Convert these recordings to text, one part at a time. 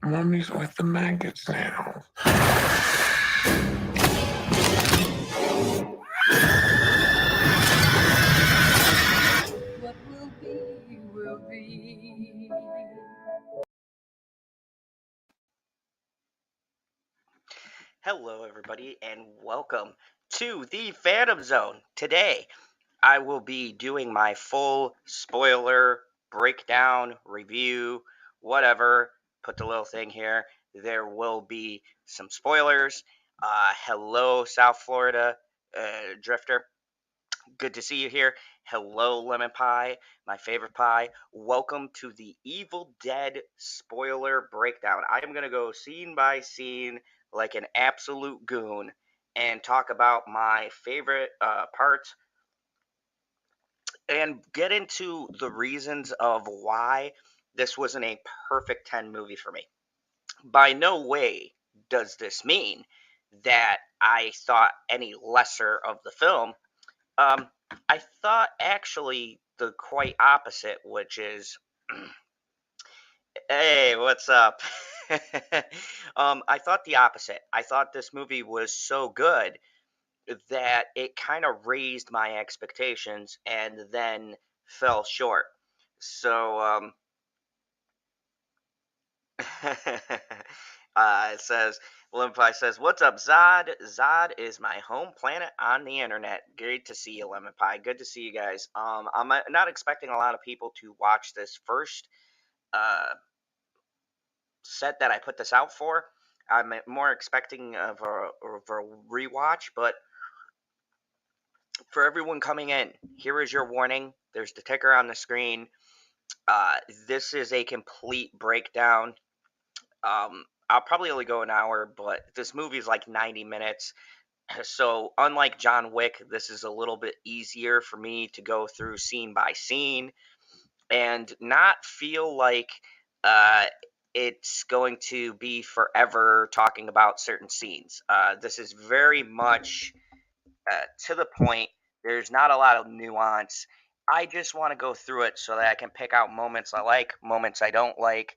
Mommy's with the maggots now. What will be, will be. Hello, everybody, and welcome to the Phantom Zone. Today, I will be doing my full spoiler breakdown, review, whatever. Put the little thing here. There will be some spoilers. Hello, South Florida Drifter. Good to see you here. Hello, Lemon Pie, my favorite pie. Welcome to the Evil Dead spoiler breakdown. I am going to go scene by scene like an absolute goon and talk about my favorite parts and get into the reasons of why this wasn't a perfect 10 movie for me. By no way does this mean that I thought any lesser of the film. Um, I thought actually the quite opposite, which is, hey, what's up? I thought the opposite. I thought this movie was so good that it kind of raised my expectations and then fell short. So, it says, Lemon says, "What's up, Zod? Zod is my home planet on the internet. Great to see you, Lemon Pie. Good to see you guys. I'm not expecting a lot of people to watch this first uh, set that I put this out for. I'm more expecting of a rewatch, but for everyone coming in, here is your warning. There's the ticker on the screen. Uh, this is a complete breakdown. I'll probably only go an hour, but this movie is like 90 minutes. So, unlike John Wick, this is a little bit easier for me to go through scene by scene and not feel like uh, it's going to be forever talking about certain scenes. This is very much to the point. There's not a lot of nuance. I just want to go through it so that I can pick out moments I like, moments I don't like,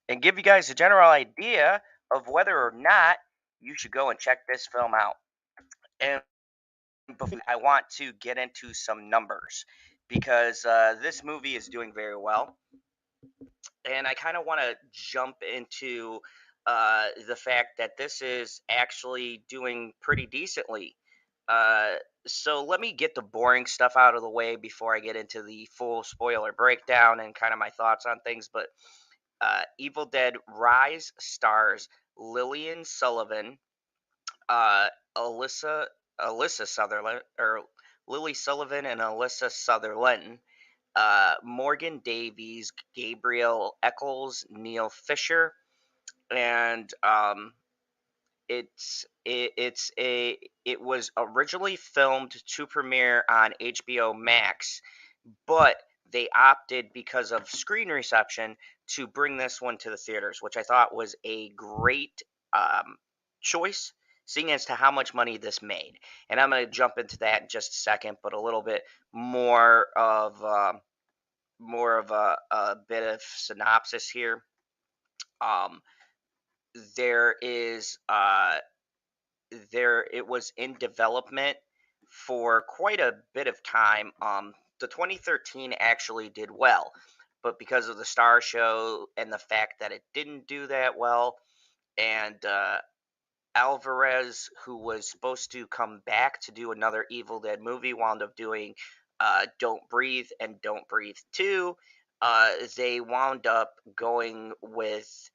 and give you guys a general idea of whether or not you should go and check this film out. And before I want to get into some numbers because this movie is doing very well, and I kind of want to jump into the fact that this is actually doing pretty decently. Uh, so let me get the boring stuff out of the way before I get into the full spoiler breakdown and kind of my thoughts on things. But Evil Dead Rise stars Lillian Sullivan, uh, Alyssa Alyssa Sutherland, or Lily Sullivan and Alyssa Sutherland, Morgan Davies, Gabriel Eccles, Neil Fisher, and it was originally filmed to premiere on HBO Max, but they opted because of screen reception to bring this one to the theaters, which I thought was a great choice, seeing as to how much money this made. And I'm going to jump into that in just a second, but a little bit more of a bit of synopsis here. Um, there is there it was in development for quite a bit of time. The 2013 actually did well, but because of the Star Show and the fact that it didn't do that well, and Alvarez, who was supposed to come back to do another Evil Dead movie, wound up doing Don't Breathe and Don't Breathe 2. They wound up going with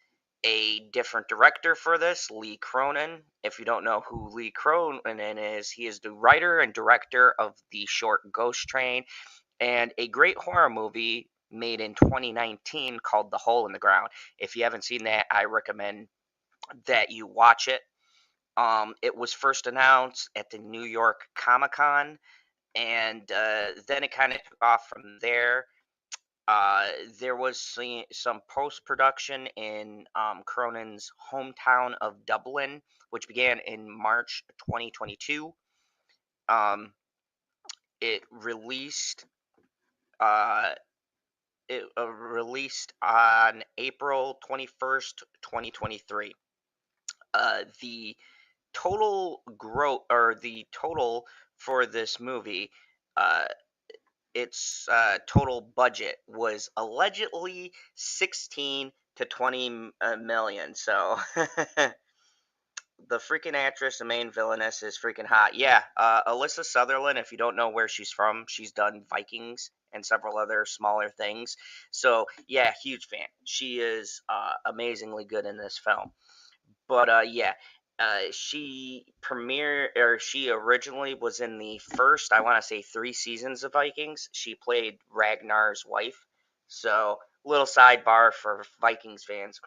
a different director for this, Lee Cronin. If you don't know who Lee Cronin is, he is the writer and director of the short Ghost Train and a great horror movie made in 2019 called The Hole in the Ground. If you haven't seen that, I recommend that you watch it. It was first announced at the New York Comic Con, and then it kind of took off from there. Uh, there was some post production in Cronin's hometown of Dublin, which began in March 2022. Um, it released uh, it released on April 21st, 2023. The total growth, or the total for this movie, uh, its total budget was allegedly 16 to 20 million. So the freaking actress, the main villainess, is freaking hot. Yeah, Alyssa Sutherland. If you don't know where she's from, she's done Vikings and several other smaller things. So yeah, huge fan. She is amazingly good in this film. But yeah, she originally was in the first, I want to say, 3 seasons of Vikings. She played Ragnar's wife. So little sidebar for Vikings fans.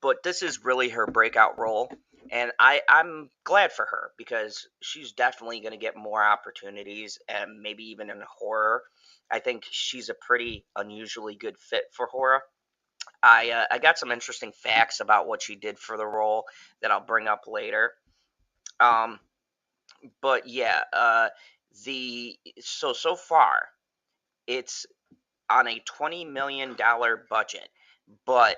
But this is really her breakout role, and I'm glad for her because she's definitely going to get more opportunities, and maybe even in horror. I think she's a pretty unusually good fit for horror. I got some interesting facts about what she did for the role that I'll bring up later. Um, but yeah, the so far it's on a $20 million budget, but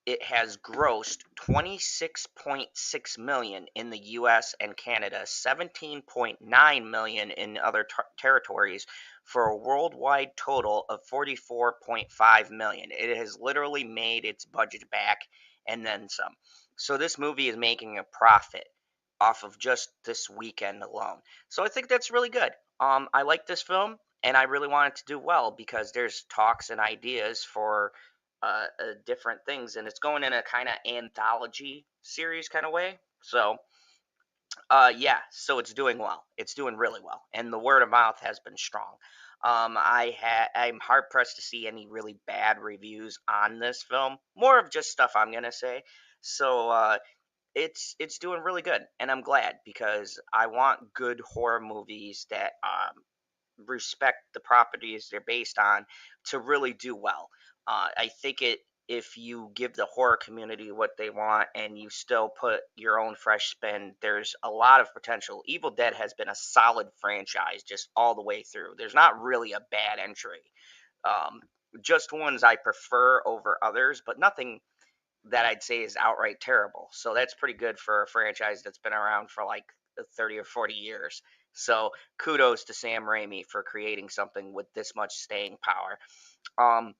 it has grossed 26.6 million in the US and Canada, 17.9 million in other territories, for a worldwide total of 44.5 million. It has literally made its budget back and then some. So this movie is making a profit off of just this weekend alone. So I think that's really good. I like this film, and I really want it to do well because there's talks and ideas for different things, and it's going in a kind of anthology series kind of way. So, yeah, so it's doing well. It's doing really well, and the word of mouth has been strong. I'm hard pressed to see any really bad reviews on this film. More of just stuff I'm gonna say. So, it's doing really good, and I'm glad because I want good horror movies that respect the properties they're based on to really do well. I think if you give the horror community what they want and you still put your own fresh spin, there's a lot of potential. Evil Dead has been a solid franchise just all the way through. There's not really a bad entry. Um, just ones I prefer over others, but nothing that I'd say is outright terrible. So that's pretty good for a franchise that's been around for like 30 or 40 years. So kudos to Sam Raimi for creating something with this much staying power. Um,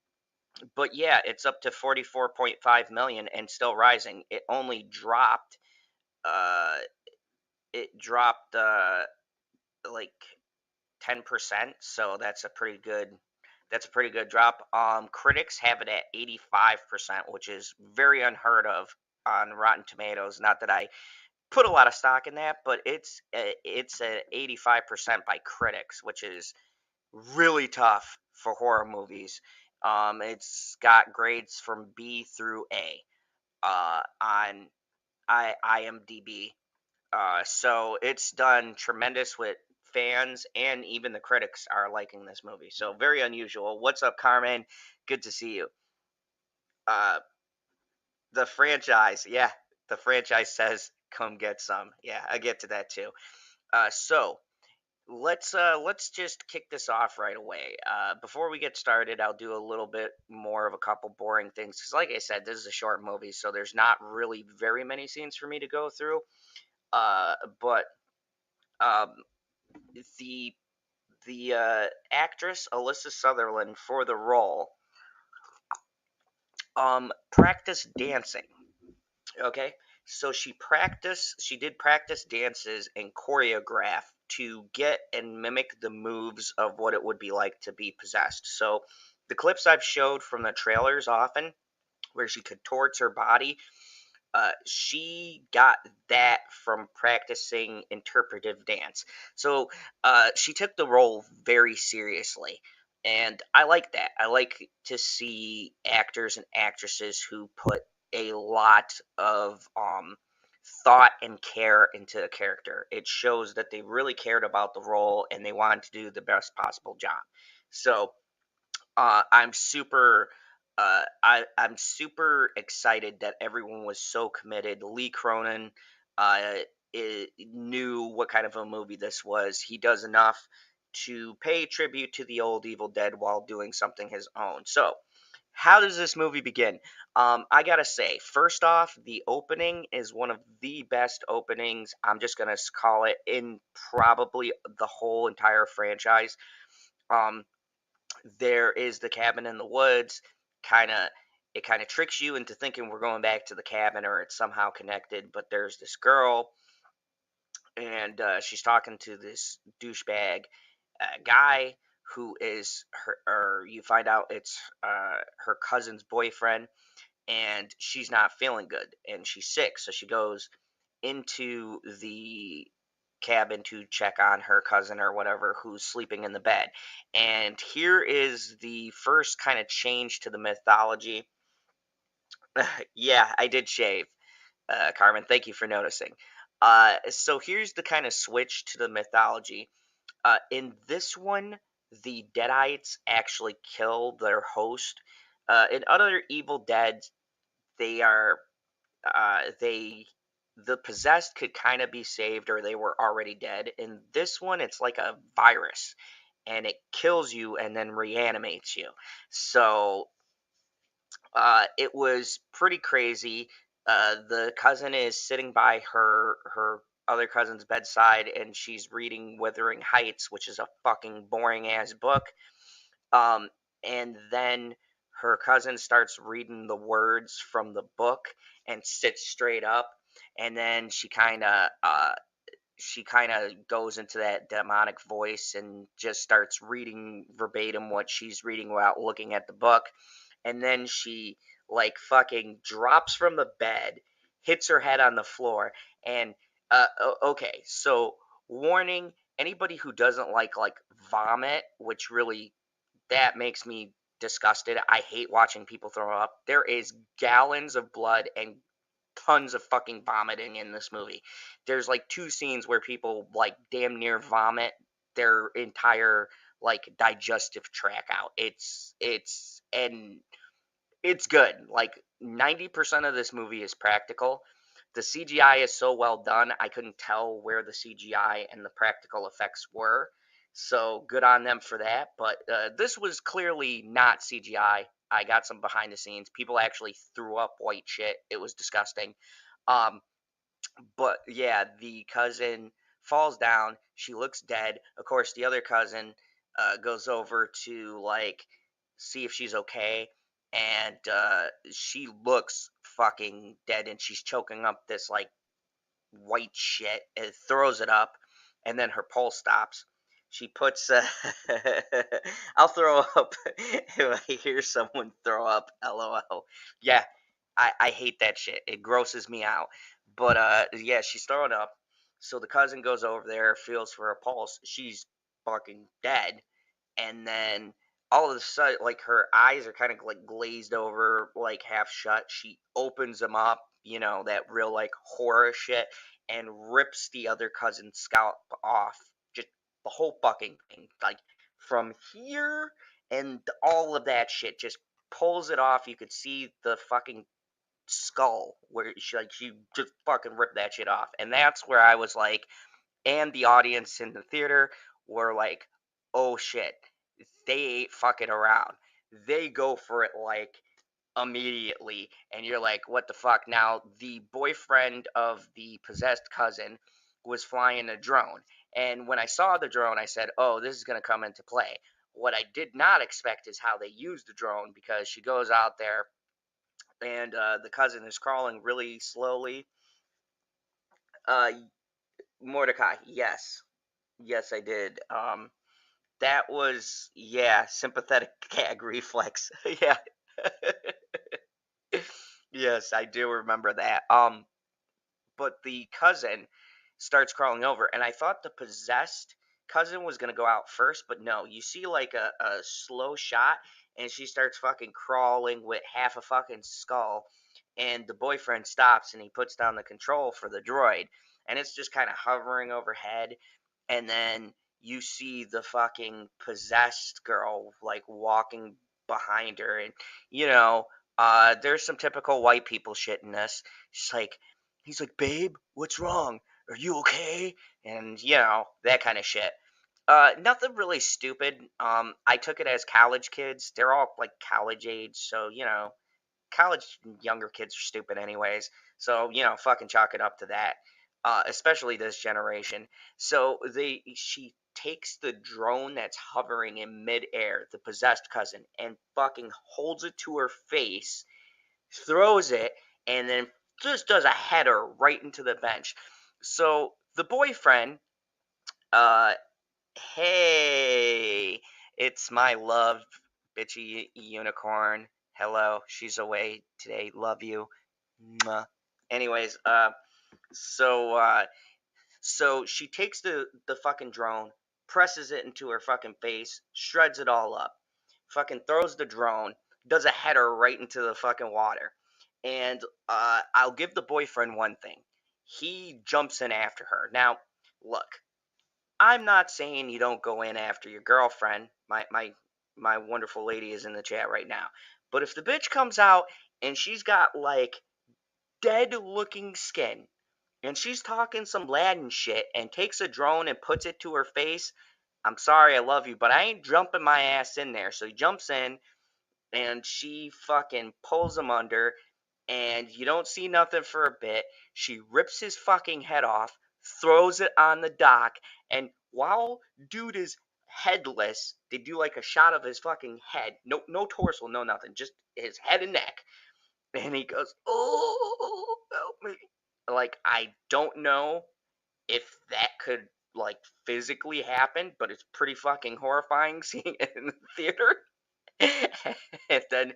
but yeah, it's up to 44.5 million and still rising. It only dropped uh it dropped like 10%, so that's a pretty good drop. Critics have it at 85%, which is very unheard of on Rotten Tomatoes. Not that I put a lot of stock in that, but it's at 85% by critics, which is really tough for horror movies. It's got grades from B through A on IMDb. So it's done tremendous with fans, and even the critics are liking this movie. So very unusual. What's up, Carmen? Good to see you. Uh, the franchise, yeah, the franchise says come get some. Yeah, I get to that too. So let's just kick this off right away. Before we get started, I'll do a little bit more of a couple boring things because, like I said, this is a short movie, so there's not really very many scenes for me to go through. But um, the actress Alyssa Sutherland for the role practiced dancing. Okay, so she did practice dances and choreograph to get and mimic the moves of what it would be like to be possessed. So the clips I've showed from the trailers often where she contorts her body, she got that from practicing interpretive dance. So she took the role very seriously. And I like that. I like to see actors and actresses who put a lot of thought and care into a character. It shows that they really cared about the role and they wanted to do the best possible job. So I'm super I'm super excited that everyone was so committed. Lee Cronin uh, knew what kind of a movie this was. He does enough to pay tribute to the old Evil Dead while doing something his own. So, how does this movie begin? I gotta say, first off, the opening is one of the best openings. I'm just gonna call it in probably the whole entire franchise. Um, there is the cabin in the woods. Kind of, it kind of tricks you into thinking we're going back to the cabin or it's somehow connected. But there's this girl, and she's talking to this douchebag guy who is her, or you find out it's her cousin's boyfriend, and she's not feeling good and she's sick, so she goes into the cabin to check on her cousin or whatever who's sleeping in the bed. And here is the first kind of change to the mythology. Yeah, I did shave, Carmen. Thank you for noticing. So here's the kind of switch to the mythology. In this one, the deadites actually kill their host. In other Evil Dead, they are they the possessed could kind of be saved or they were already dead. In this one, it's like a virus and it kills you and then reanimates you. So it was pretty crazy. The cousin is sitting by her other cousin's bedside and she's reading Wuthering Heights, which is a fucking boring ass book. Um, and then her cousin starts reading the words from the book and sits straight up, and then she kind of goes into that demonic voice and just starts reading verbatim what she's reading without looking at the book. And then she like fucking drops from the bed, hits her head on the floor, and okay, so warning, anybody who doesn't like vomit, which really that makes me disgusted. I hate watching people throw up. There is gallons of blood and tons of fucking vomiting in this movie. There's like two scenes where people like damn near vomit their entire like digestive tract out. It's good. Like 90% of this movie is practical. The CGI is so well done, I couldn't tell where the CGI and the practical effects were. So good on them for that. But this was clearly not CGI. I got some behind the scenes. People actually threw up white shit. It was disgusting. Um, but yeah, the cousin falls down. She looks dead. Of course, the other cousin goes over to like see if she's okay, and she looks fucking dead, and she's choking up this like white shit. It throws it up, and then her pulse stops. She puts. I'll throw up if I hear someone throw up. LOL. Yeah, I hate that shit. It grosses me out. But yeah, she's throwing up. So the cousin goes over there, feels for her pulse. She's fucking dead. And then all of a sudden, like her eyes are kind of like glazed over, like half shut. She opens them up, that real like horror shit, and rips the other cousin's scalp off. Just the whole fucking thing, like from here and all of that shit, just pulls it off. You could see the fucking skull where she just fucking ripped that shit off, and that's where I was like, and the audience in the theater were like, oh shit, they ain't fucking around. They go for it like immediately, and you're like, what the fuck? Now the boyfriend of the possessed cousin was flying a drone, and when I saw the drone I said, oh, this is going to come into play. What I did not expect is how they use the drone, because she goes out there and the cousin is crawling really slowly. Uh, Mordecai, yes, yes, I did. That was, yeah, sympathetic gag reflex. Yeah, yes, I do remember that. But the cousin starts crawling over, and I thought the possessed cousin was gonna go out first, but no, you see like a slow shot, and she starts fucking crawling with half a fucking skull, and the boyfriend stops and he puts down the control for the droid, and it's just kind of hovering overhead, and then you see the fucking possessed girl like walking behind her, and there's some typical white people shit in this. She's like, he's like, babe, what's wrong? Are you okay? And, that kind of shit. Nothing really stupid. I took it as college kids. They're all like college age, so college younger kids are stupid anyways. So fucking chalk it up to that. Especially this generation. So she takes the drone that's hovering in midair, the possessed cousin, and fucking holds it to her face, throws it, and then just does a header right into the bench. So the boyfriend, uh, hey, it's my love, bitchy unicorn. Hello, she's away today. Love you. Mwah. Anyways, so so she takes the fucking drone, presses it into her fucking face, shreds it all up, fucking throws the drone, does a header right into the fucking water. And I'll give the boyfriend one thing. He jumps in after her. Now, look, I'm not saying you don't go in after your girlfriend. My wonderful lady is in the chat right now. But if the bitch comes out and she's got like dead looking skin and she's talking some Latin shit and takes a drone and puts it to her face, I'm sorry, I love you, but I ain't jumping my ass in there. So he jumps in and she fucking pulls him under, and you don't see nothing for a bit. She rips his fucking head off, throws it on the dock, and while dude is headless, they do like a shot of his fucking head. No torso, no nothing, just his head and neck. And he goes, "Oh, help me." Like, I don't know if that could like physically happen, but it's pretty fucking horrifying seeing it in the theater. And then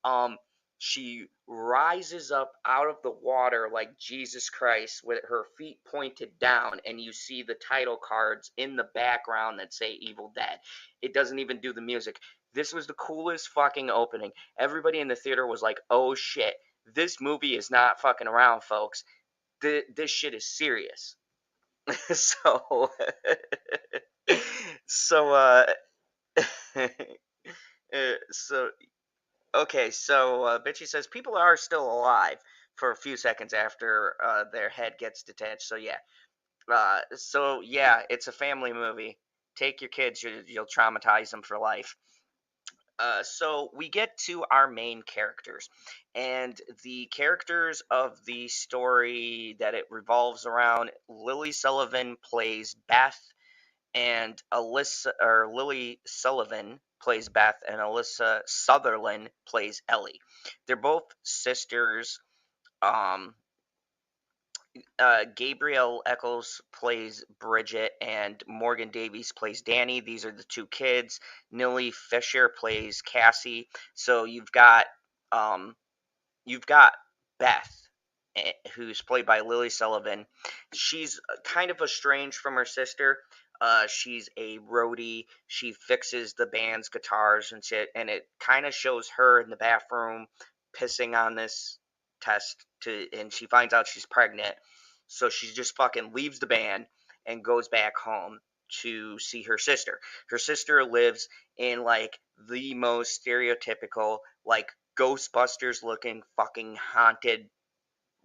um she rises up out of the water like Jesus Christ with her feet pointed down, and you see the title cards in the background that say Evil Dead. It doesn't even do the music. This was the coolest fucking opening. Everybody in the theater was like, "Oh shit, this movie is not fucking around, folks. This shit is serious." so so so okay, so Bitchy says people are still alive for a few seconds after their head gets detached. So yeah, it's a family movie. Take your kids; you'll traumatize them for life. So we get to our main characters, and the characters of the story that it revolves around. Lily Sullivan plays Beth, and Lily Sullivan plays Beth, and Alyssa Sutherland plays Ellie. They're both sisters. Um, Gabrielle Eccles plays Bridget, and Morgan Davies plays Danny. These are the two kids. Nilly Fisher plays Cassie. So um, you've got Beth, who's played by Lily Sullivan. She's kind of estranged from her sister. She's a roadie. She fixes the band's guitars and shit, and it kind of shows her in the bathroom pissing on this test and she finds out she's pregnant. So she just fucking leaves the band and goes back home to see her sister. Her sister lives in like the most stereotypical, like Ghostbusters looking fucking haunted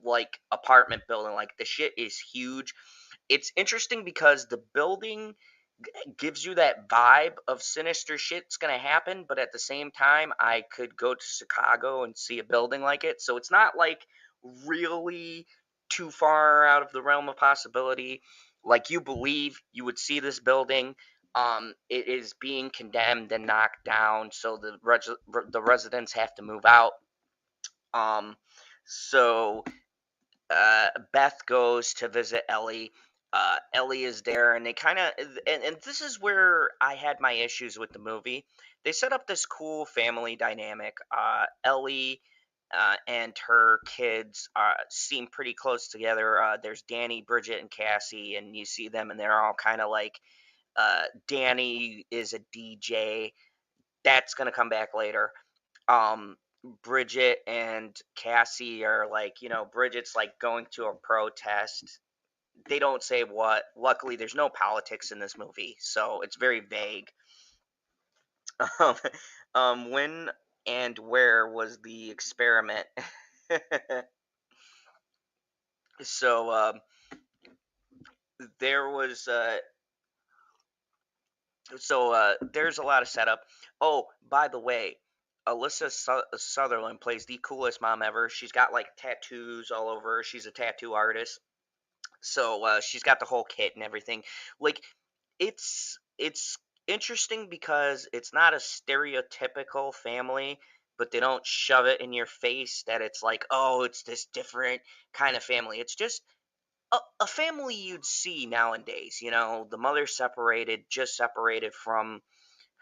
like apartment building. Like the shit is huge. It's interesting because the building gives you that vibe of sinister shit's gonna happen, but at the same time, I could go to Chicago and see a building like it. So it's not like really too far out of the realm of possibility. Like you believe you would see this building. It is being condemned and knocked down, so the residents have to move out. Um, so Beth goes to visit Ellie. Ellie is there, and they kind of, and this is where I had my issues with the movie. They set up this cool family dynamic. Ellie and her kids seem pretty close together. There's Danny, Bridget, and Cassie, and you see them, and they're all kind of like, Danny is a DJ. That's gonna come back later. um Bridget and Cassie are like, Bridget's like going to a protest. They don't say what. Luckily, there's no politics in this movie, so it's very vague. Um, when and where was the experiment? so there was So there's a lot of setup. Oh, by the way, Alyssa Sutherland plays the coolest mom ever. She's got like tattoos all over her. She's a tattoo artist. So she's got the whole kit and everything. Like it's interesting because it's not a stereotypical family, but they don't shove it in your face that it's like, oh, it's this different kind of family. It's just a family you'd see nowadays. You know, the mother separated, just separated from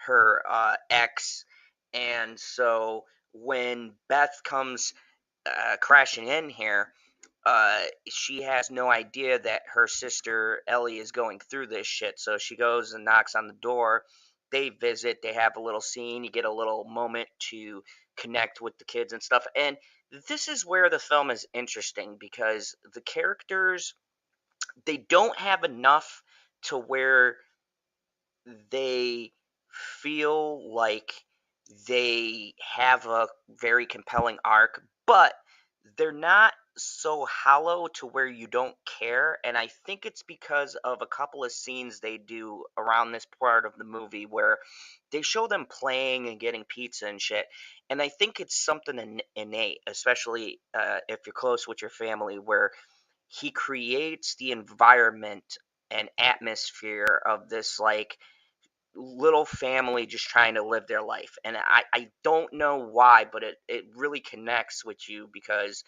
her ex, and so when Beth comes crashing in here, she has no idea that her sister Ellie is going through this shit. So she goes and knocks on the door. They visit. They have a little scene. You get a little moment to connect with the kids and stuff. And this is where the film is interesting because the characters, they don't have enough to where they feel like they have a very compelling arc, but they're not so hollow to where you don't care. And I think it's because of a couple of scenes they do around this part of the movie where they show them playing and getting pizza and shit. And I think it's something innate, especially if you're close with your family, where he creates the environment and atmosphere of this like little family just trying to live their life. And I don't know why, but it really connects with you because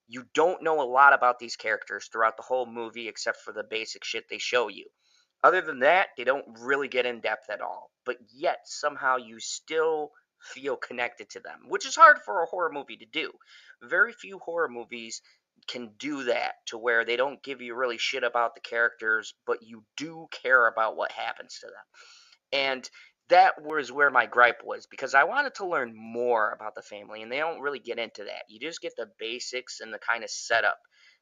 you don't know a lot about these characters throughout the whole movie except for the basic shit they show you. Other than that, they don't really get in depth at all. But yet, somehow, you still feel connected to them, which is hard for a horror movie to do. Very few horror movies can do that to where they don't give you really shit about the characters, but you do care about what happens to them. And that was where my gripe was because I wanted to learn more about the family, and they don't really get into that. You just get the basics and the kind of setup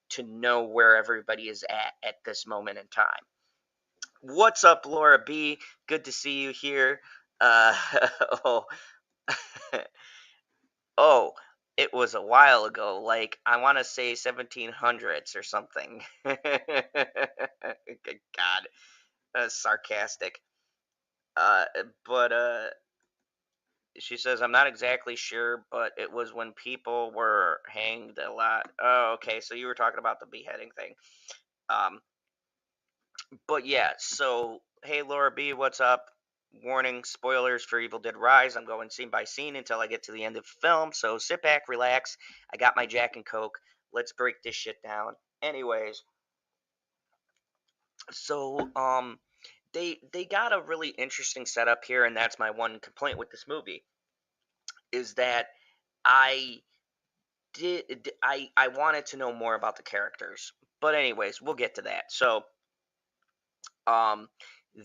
to know where everybody is at this moment in time. What's up, Laura B? Good to see you here. Uh, oh, oh, it was a while ago. Like I want to say 1700s or something. God, sarcastic. Uh, but she says, I'm not exactly sure, but it was when people were hanged a lot. Oh, okay. So you were talking about the beheading thing. Um, but yeah, so hey, Laura B, what's up? Warning, spoilers for Evil Dead Rise. I'm going scene by scene until I get to the end of the film. So sit back, relax. I got my Jack and Coke. Let's break this shit down. Anyways, so they got a really interesting setup here, and that's my one complaint with this movie is that I I wanted to know more about the characters. But anyways, we'll get to that. So um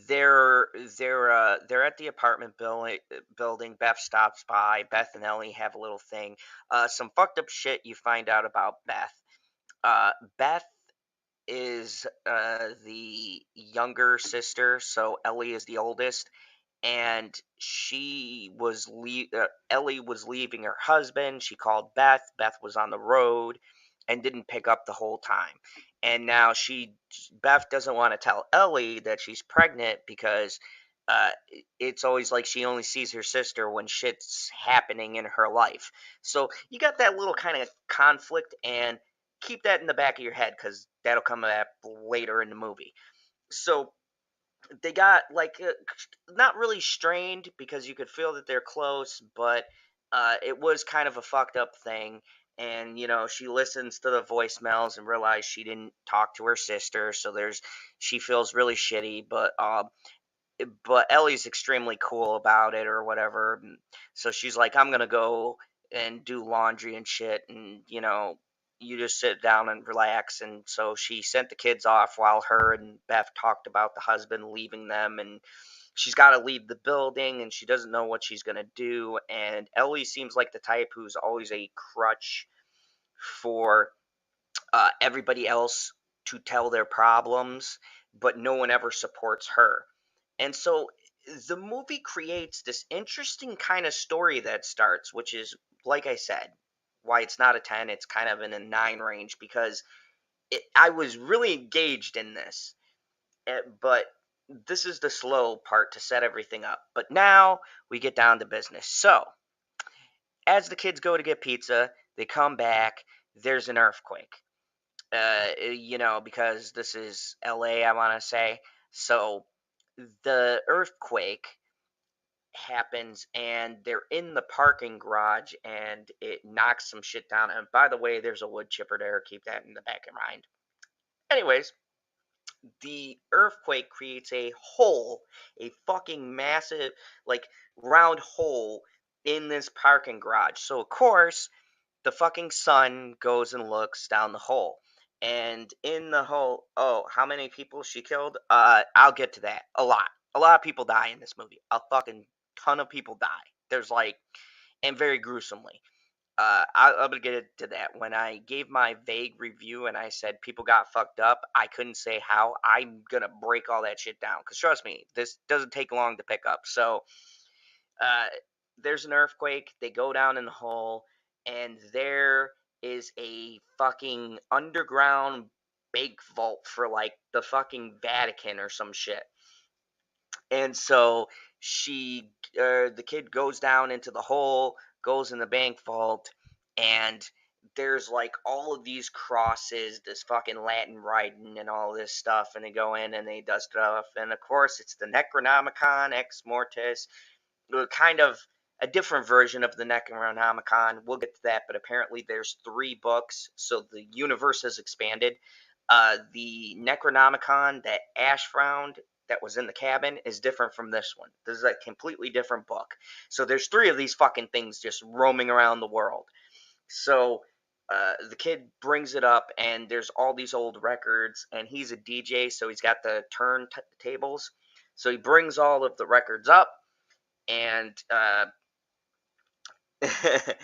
they're they're at the apartment building. Beth stops by. Beth and Ellie have a little thing. Some fucked up shit you find out about Beth. Beth is the younger sister, so Ellie is the oldest, and Ellie was leaving her husband. She called Beth. Beth was on the road and didn't pick up the whole time. And now Beth doesn't want to tell Ellie that she's pregnant because uh, it's always like she only sees her sister when shit's happening in her life. So you got that little kind of conflict, and keep that in the back of your head because that'll come up later in the movie. So they got like not really strained because you could feel that they're close, but it was kind of a fucked up thing. And she listens to the voicemails and realizes she didn't talk to her sister, so she feels really shitty. But Ellie's extremely cool about it or whatever. So she's like, I'm gonna go and do laundry and shit, and you just sit down and relax. And so she sent the kids off while her and Beth talked about the husband leaving them, and she's got to leave the building, and she doesn't know what she's gonna do. And Ellie seems like the type who's always a crutch for everybody else to tell their problems, but no one ever supports her. And so the movie creates this interesting kind of story that starts, which is, like I said, why it's not a 10, it's kind of in a 9 range because I was really engaged in this. But this is the slow part to set everything up. But now we get down to business. So, as the kids go to get pizza, they come back, there's an earthquake. Because this is LA, I want to say. So, the earthquake happens and they're in the parking garage and it knocks some shit down. And by the way, there's a wood chipper there. Keep that in the back of mind. Anyways, the earthquake creates a hole, a fucking massive, like, round hole in this parking garage. So, of course, the fucking son goes and looks down the hole. And in the hole, oh, how many people she killed? I'll get to that. A lot. A lot of people die in this movie. A fucking ton of people die. There's like, and very gruesomely. I'm gonna get to that. When I gave my vague review and I said people got fucked up, I couldn't say how. I'm gonna break all that shit down. Because trust me, this doesn't take long to pick up. So, uh, there's an earthquake. They go down in the hole, and there is a fucking underground big vault for like the fucking Vatican or some shit. And so the kid goes down into the hole, goes in the bank vault, and there's like all of these crosses, this fucking Latin writing and all this stuff, and they go in and they dust it off, and of course it's the Necronomicon Ex-Mortis, kind of a different version of the Necronomicon. We'll get to that, but apparently there's 3 books, so the universe has expanded. The Necronomicon that Ash found that was in the cabin is different from this one. This is a completely different book. So there's 3 of these fucking things just roaming around the world. So the kid brings it up, and there's all these old records, and he's a DJ, so he's got the turntables. So he brings all of the records up, and it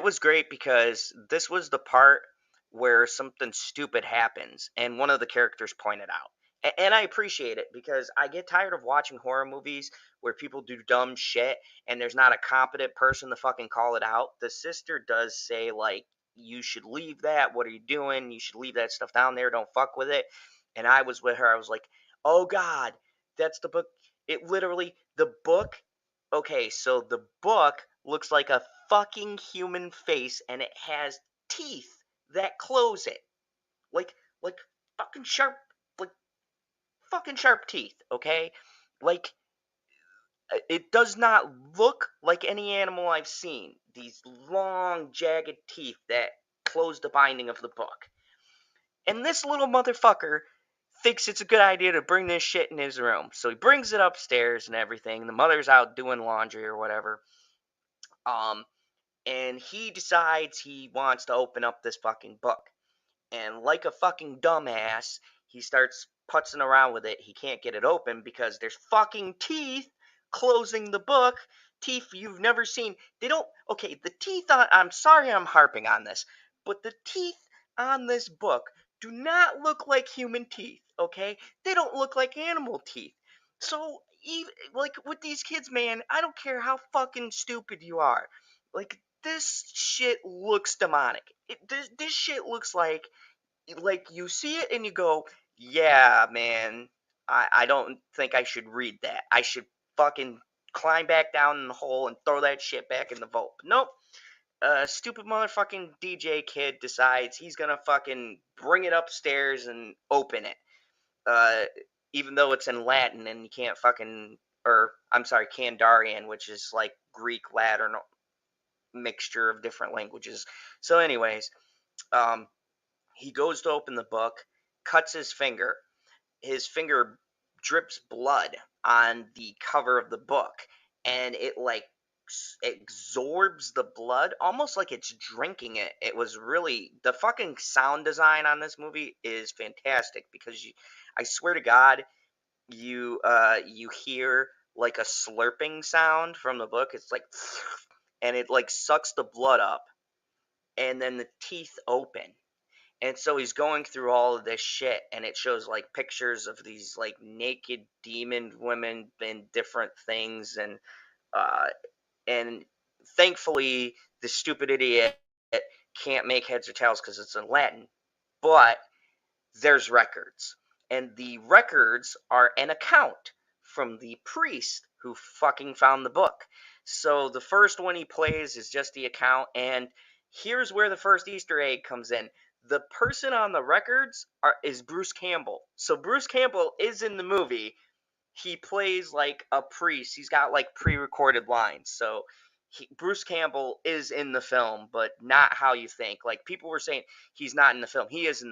was great because this was the part where something stupid happens, and one of the characters pointed out. And I appreciate it because I get tired of watching horror movies where people do dumb shit and there's not a competent person to fucking call it out. The sister does say, like, you should leave that. What are you doing? You should leave that stuff down there. Don't fuck with it. And I was with her. I was like, oh God, that's the book. It literally, the book. Okay, so the book looks like a fucking human face and it has teeth that close it. Like fucking sharp, like fucking sharp teeth, okay? Like, it does not look like any animal I've seen. These long, jagged teeth that close the binding of the book. And this little motherfucker thinks it's a good idea to bring this shit in his room. So he brings it upstairs and everything. The mother's out doing laundry or whatever. Um, and he decides he wants to open up this fucking book. And like a fucking dumbass, he starts putzing around with it. He can't get it open because there's fucking teeth closing the book. Teeth you've never seen. They don't. Okay, the teeth on. I'm sorry I'm harping on this, but the teeth on this book do not look like human teeth, okay? They don't look like animal teeth. So, even, like, with these kids, man, I don't care how fucking stupid you are. Like, this shit looks demonic. This shit looks like you see it and you go, yeah, man, I don't think I should read that. I should fucking climb back down in the hole and throw that shit back in the vault. But nope. Stupid motherfucking DJ kid decides he's gonna fucking bring it upstairs and open it. Uh, Even though it's in Latin and you can't fucking, or I'm sorry, Kandarian, which is like Greek, Latin mixture of different languages. So, anyways, um, he goes to open the book, cuts his finger. His finger drips blood on the cover of the book, and it like absorbs the blood almost like it's drinking it. It was really, the fucking sound design on this movie is fantastic because I swear to God, you hear like a slurping sound from the book. It's like, and it like sucks the blood up, and then the teeth open. And so he's going through all of this shit, and it shows like pictures of these like naked demon women in different things, uh, and thankfully the stupid idiot can't make heads or tails because it's in Latin, but there's records, and the records are an account from the priest who fucking found the book. So the first one he plays is just the account, and here's where the first Easter egg comes in. The person on the records is Bruce Campbell. So Bruce Campbell is in the movie. He plays like a priest. He's got like pre-recorded lines. So Bruce Campbell is in the film, but not how you think. Like, people were saying he's not in the film. He is in.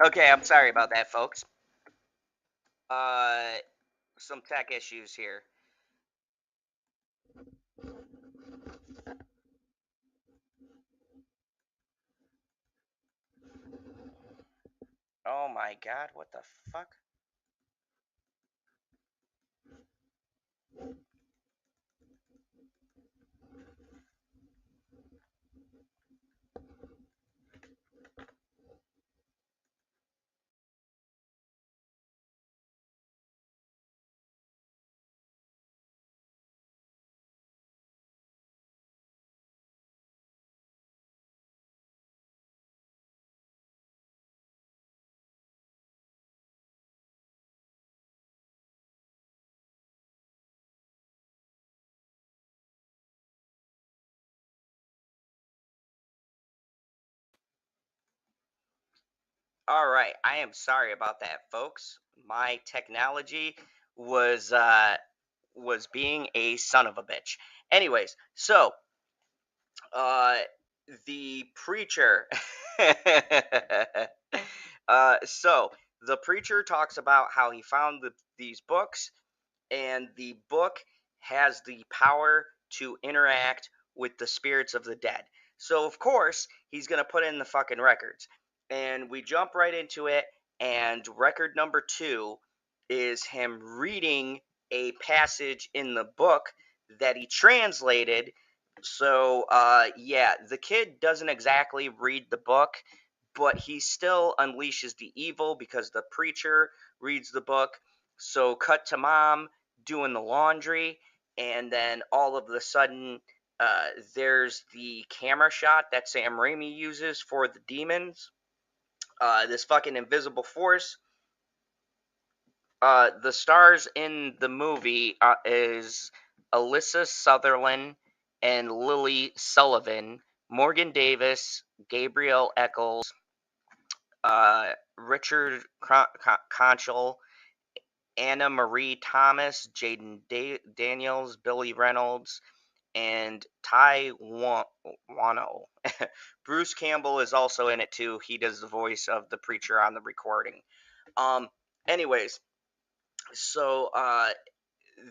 Okay, I'm sorry about that, folks. Uh, some tech issues here. Oh my god, what the fuck? All right, I am sorry about that, folks. My technology was being a son of a bitch. Anyways, so uh the preacher so the preacher talks about how he found these books, and the book has the power to interact with the spirits of the dead. So of course he's gonna put in the fucking records, and we jump right into it. And record number 2 is him reading a passage in the book that he translated. So yeah, the kid doesn't exactly read the book, but he still unleashes the evil because the preacher reads the book. So cut to mom doing the laundry, and then all of a sudden, there's the camera shot that Sam Raimi uses for the demons. This fucking invisible force. The stars in the movie is Alyssa Sutherland and Lily Sullivan, Morgan Davis, Gabriel Eccles, Richard Conchel, Anna Marie Thomas, Jaden Daniels, Billy Reynolds, and Ty Wano. Bruce Campbell is also in it too. He does the voice of the preacher on the recording. Um. Anyways, so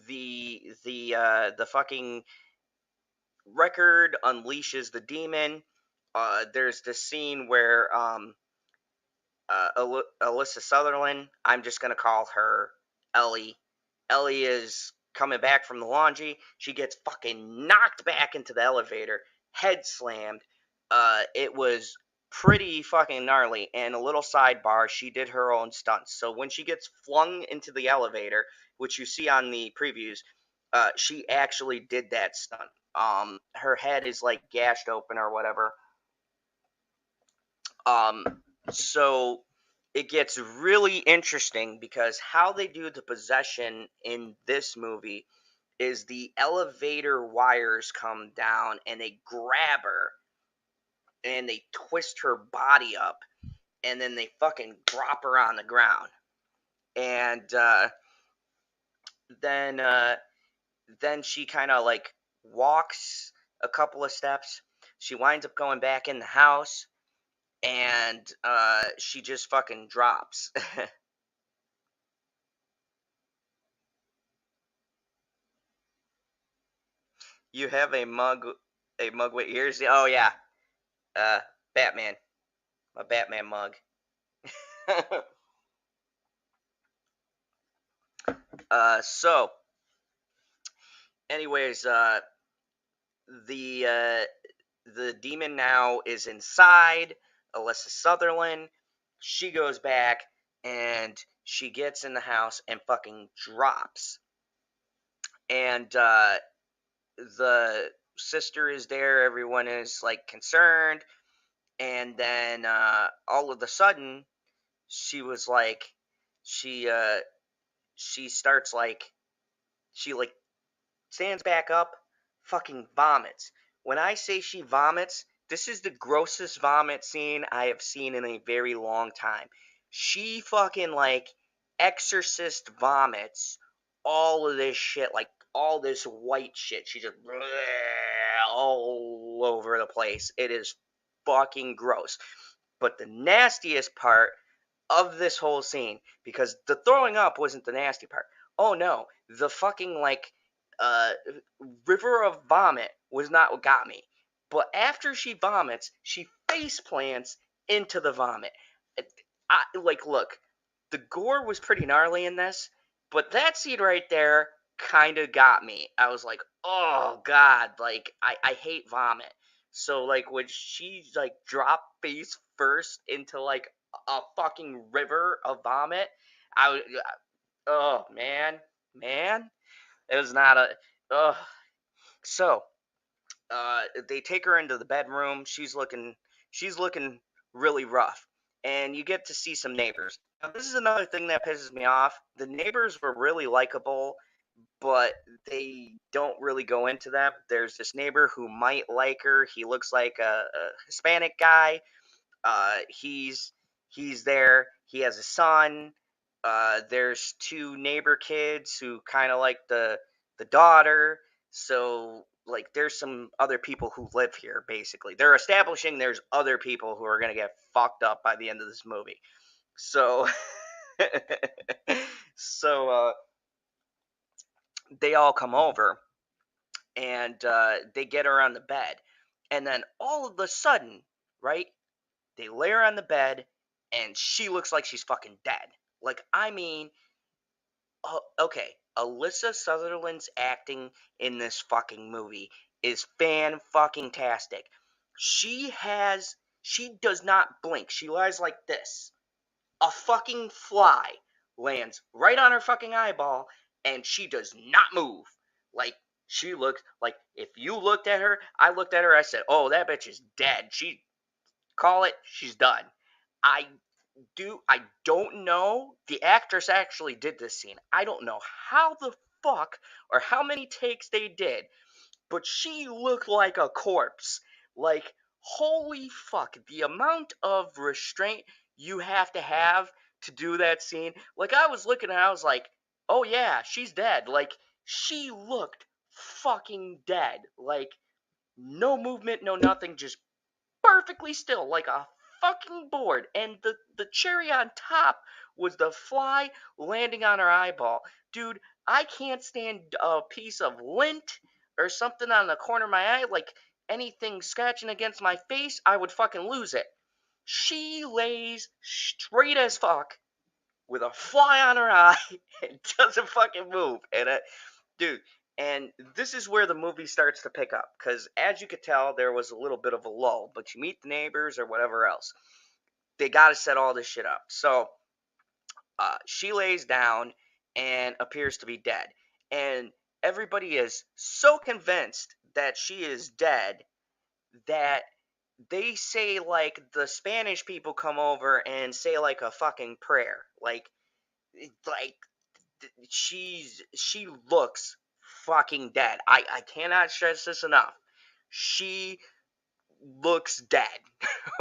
the fucking record unleashes the demon. There's this scene where Alyssa Sutherland, I'm just gonna call her Ellie. Ellie is coming back from the laundry. She gets fucking knocked back into the elevator, head slammed. It was pretty fucking gnarly. And a little sidebar, she did her own stunts. So when she gets flung into the elevator, which you see on the previews, she actually did that stunt. Her head is like gashed open or whatever. Um, so it gets really interesting because how they do the possession in this movie is the elevator wires come down and they grab her and they twist her body up, and then they fucking drop her on the ground. And then she kind of like walks a couple of steps. She winds up going back in the house, and she just fucking drops. You have a mug with ears. Oh yeah, Batman, my Batman mug. So, anyways, the demon now is inside Alyssa Sutherland. She goes back and she gets in the house and fucking drops. And the sister is there. Everyone is like concerned. And then all of a sudden, she was like, she starts like, she like stands back up, fucking vomits. When I say she vomits, this is the grossest vomit scene I have seen in a very long time. She fucking like exorcist vomits all of this shit, like all this white shit. She just all over the place. It is fucking gross. But the nastiest part of this whole scene, because the throwing up wasn't the nasty part. Oh no, the fucking like uh river of vomit was not what got me. But after she vomits, she face plants into the vomit. Look, the gore was pretty gnarly in this, but that scene right there kind of got me. I was like, oh god, like I hate vomit. So like when she like dropped face first into like a fucking river of vomit, I was, oh man, it was not a, oh. So they take her into the bedroom. She's looking really rough, and you get to see some neighbors. Now, this is another thing that pisses me off. The neighbors were really likable, but they don't really go into them. There's this neighbor who might like her. He looks like a Hispanic guy. He's there. He has a son. There's two neighbor kids who kind of like the daughter. So like, there's some other people who live here. Basically, they're establishing there's other people who are gonna get fucked up by the end of this movie. So, so they all come over and they get her on the bed, and then all of a sudden, right? They lay her on the bed, and she looks like she's fucking dead. Like, I mean, okay, Alyssa Sutherland's acting in this fucking movie is fan-fucking-tastic. She does not blink. She lies like this. A fucking fly lands right on her fucking eyeball, and she does not move. Like, she looks like, if you looked at her, I looked at her, I said, oh, that bitch is dead. Call it, she's done. I don't know. The actress actually did this scene. I don't know how the fuck or how many takes they did, but she looked like a corpse. Like, holy fuck, the amount of restraint you have to do that scene. Like, I was looking and I was like, oh yeah, she's dead. Like, she looked fucking dead. Like, no movement, no nothing, just perfectly still, like a fucking board. And the cherry on top was the fly landing on her eyeball. Dude, I can't stand a piece of lint or something on the corner of my eye, like anything scratching against my face, I would fucking lose it. She lays straight as fuck with a fly on her eye and doesn't fucking move. And dude, and this is where the movie starts to pick up, because as you could tell, there was a little bit of a lull, but you meet the neighbors or whatever else. They got to set all this shit up. So she lays down and appears to be dead. And everybody is so convinced that she is dead that they say, like, the Spanish people come over and say, like, a fucking prayer. Like she looks fucking dead. I cannot stress this enough. She looks dead.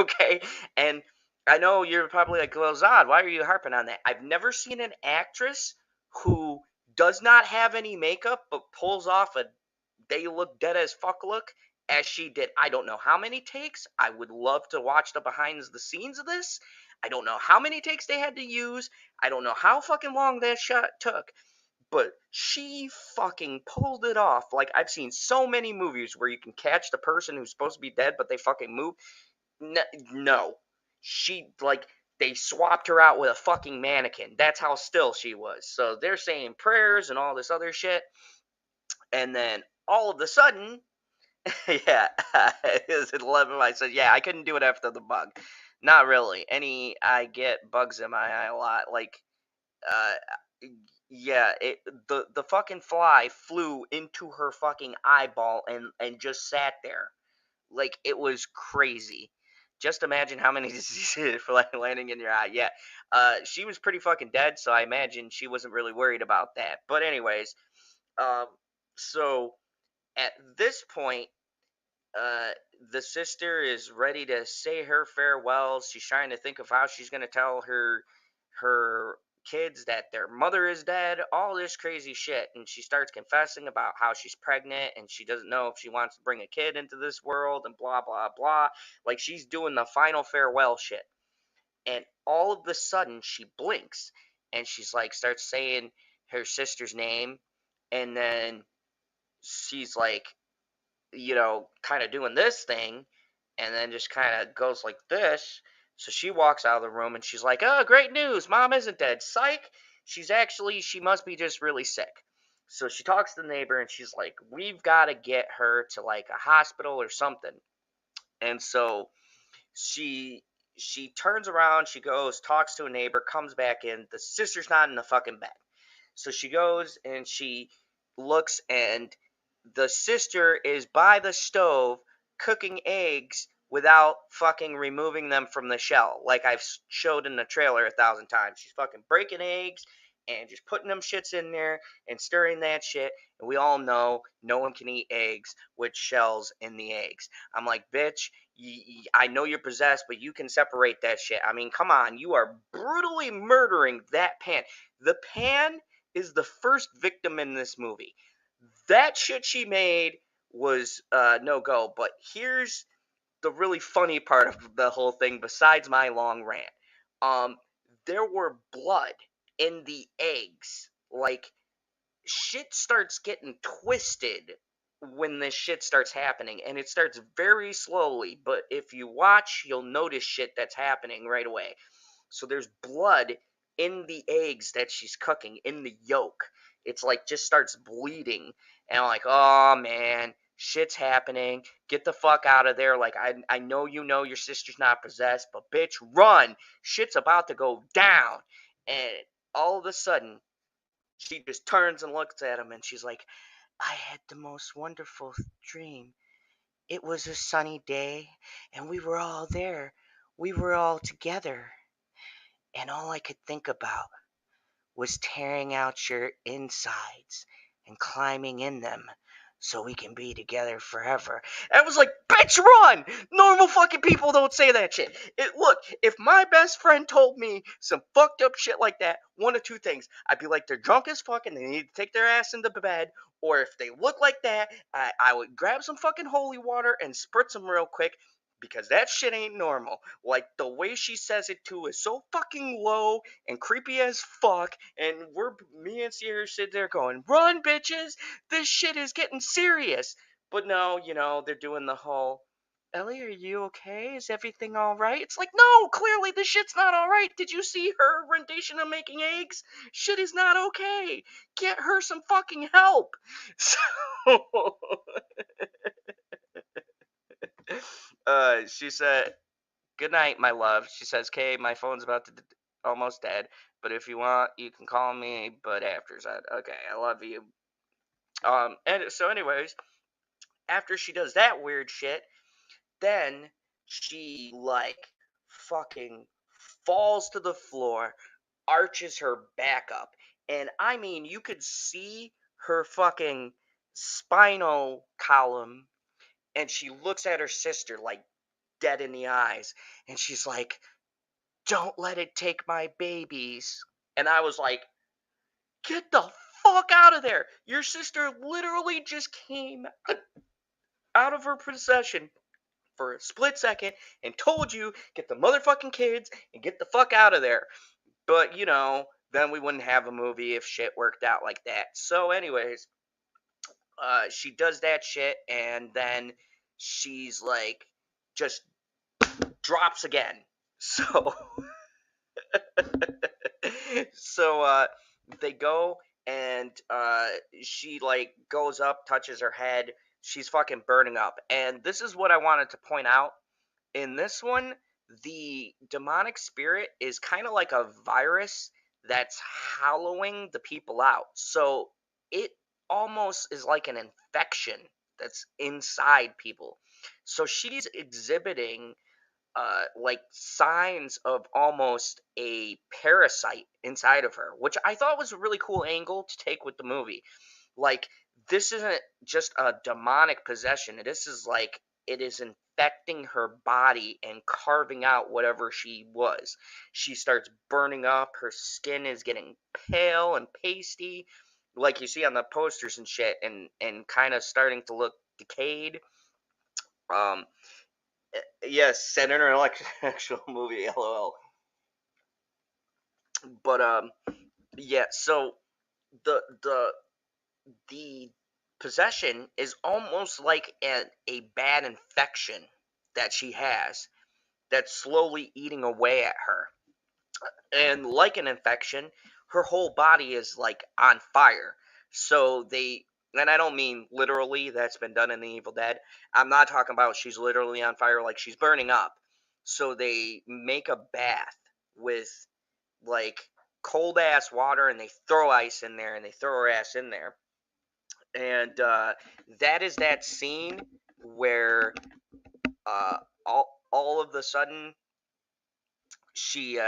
Okay? And I know you're probably like, well, Zod, why are you harping on that? I've never seen an actress who does not have any makeup but pulls off a they look dead as fuck look as she did. I don't know how many takes. I would love to watch the behind the scenes of this. I don't know how many takes they had to use. I don't know how fucking long that shot took. But she fucking pulled it off. Like, I've seen so many movies where you can catch the person who's supposed to be dead, but they fucking move. No. She, like, they swapped her out with a fucking mannequin. That's how still she was. So they're saying prayers and all this other shit. And then all of a sudden, yeah, it was at 11. I said, yeah, I couldn't do it after the bug. Not really. I get bugs in my eye a lot. Like, yeah, the fucking fly flew into her fucking eyeball and just sat there. Like, it was crazy. Just imagine how many diseases for like landing in your eye. Yeah, she was pretty fucking dead, so I imagine she wasn't really worried about that. But anyways, um, so at this point, uh, the sister is ready to say her farewells. She's trying to think of how she's gonna tell her kids that their mother is dead, all this crazy shit. And she starts confessing about how she's pregnant and she doesn't know if she wants to bring a kid into this world and blah blah blah. Like, she's doing the final farewell shit. And all of a sudden she blinks and she's like starts saying her sister's name, and then she's like, kind of doing this thing, and then just kind of goes like this. So she walks out of the room and she's like, oh, great news. Mom isn't dead. Psych. She must be just really sick. So she talks to the neighbor and she's like, we've got to get her to like a hospital or something. And so she she turns around, she goes, talks to a neighbor, comes back in. The sister's not in the fucking bed. So she goes and she looks, and the sister is by the stove cooking eggs without fucking removing them from the shell, like I've showed in the trailer 1,000 times. She's fucking breaking eggs and just putting them shits in there and stirring that shit. And we all know no one can eat eggs with shells in the eggs. I'm like, bitch, I know you're possessed, but you can separate that shit. I mean, come on, you are brutally murdering that pan. The pan is the first victim in this movie. That shit she made was no go. But here's the really funny part of the whole thing, besides my long rant. Um, there were blood in the eggs. Like, shit starts getting twisted when this shit starts happening, and it starts very slowly. But if you watch, you'll notice shit that's happening right away. So there's blood in the eggs that she's cooking, in the yolk. It's like just starts bleeding. And I'm like, oh man, shit's happening. Get the fuck out of there. Like, I know you know your sister's not possessed, but bitch, run. Shit's about to go down. And all of a sudden, she just turns and looks at him and she's like, I had the most wonderful dream. It was a sunny day and we were all there. We were all together. And all I could think about was tearing out your insides and climbing in them so we can be together forever. And I was like, bitch, run! Normal fucking people don't say that shit. Look, if my best friend told me some fucked up shit like that, one of two things. I'd be like, they're drunk as fuck and they need to take their ass into bed. Or if they look like that, I would grab some fucking holy water and spritz them real quick, because that shit ain't normal. Like, the way she says it too is so fucking low and creepy as fuck. And me and Sierra sit there going, run, bitches! This shit is getting serious. But no, they're doing the whole, Ellie, are you okay? Is everything alright? It's like, no, clearly this shit's not alright. Did you see her rendition of making eggs? Shit is not okay. Get her some fucking help. So, she said, good night, my love. She says, Kay, my phone's about to almost dead, but if you want, you can call me, but after that. Okay, I love you. And so anyways, after she does that weird shit, then she, like, fucking falls to the floor, arches her back up, and I mean, you could see her fucking spinal column, and she looks at her sister, like, dead in the eyes, and she's like, don't let it take my babies. And I was like, get the fuck out of there. Your sister literally just came out of her possession for a split second and told you, get the motherfucking kids and get the fuck out of there. But, then we wouldn't have a movie if shit worked out like that. So, anyways, she does that shit, and then she's like, just drops again. So, so they go, and she like goes up, touches her head. She's fucking burning up. And this is what I wanted to point out. In this one, the demonic spirit is kind of like a virus that's hollowing the people out. So it almost is like an infection that's inside people. So she's exhibiting like signs of almost a parasite inside of her, which I thought was a really cool angle to take with the movie. Like, this isn't just a demonic possession. This is like it is infecting her body and carving out whatever she was. She starts burning up. Her skin is getting pale and pasty, like you see on the posters and shit, and kind of starting to look decayed. Um, yes, set in an actual movie, lol. But yeah. So the the possession is almost like a bad infection that she has that's slowly eating away at her. And like an infection, her whole body is like on fire. So and I don't mean literally, that's been done in The Evil Dead. I'm not talking about she's literally on fire, like she's burning up. So they make a bath with like cold ass water, and they throw ice in there, and they throw her ass in there. And that is that scene where uh, all of the sudden she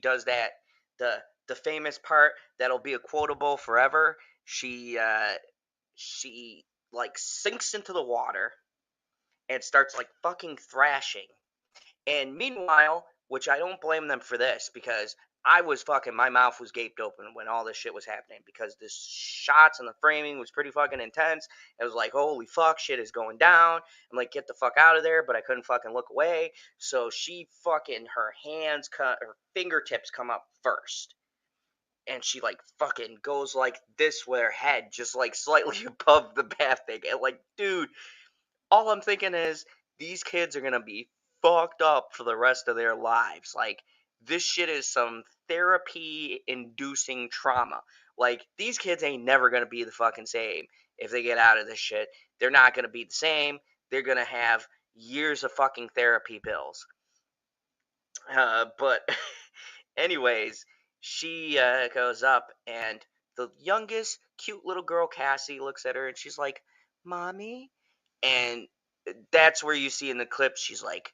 does that, the famous part that'll be a quotable forever. She like sinks into the water and starts like fucking thrashing. And meanwhile, which I don't blame them for this, because my mouth was gaped open when all this shit was happening, because the shots and the framing was pretty fucking intense. It was like, holy fuck, shit is going down. I'm like, get the fuck out of there, but I couldn't fucking look away. So her fingertips come up first. And she like fucking goes like this with her head just like slightly above the bath thing. And like, dude, all I'm thinking is these kids are gonna be fucked up for the rest of their lives. Like, this shit is some therapy inducing trauma. Like, these kids ain't never gonna be the fucking same if they get out of this shit. They're not gonna be the same. They're gonna have years of fucking therapy bills. But anyways, she goes up, and the youngest cute little girl, Cassie, looks at her, and she's like, "Mommy?" And that's where you see in the clip, she's like,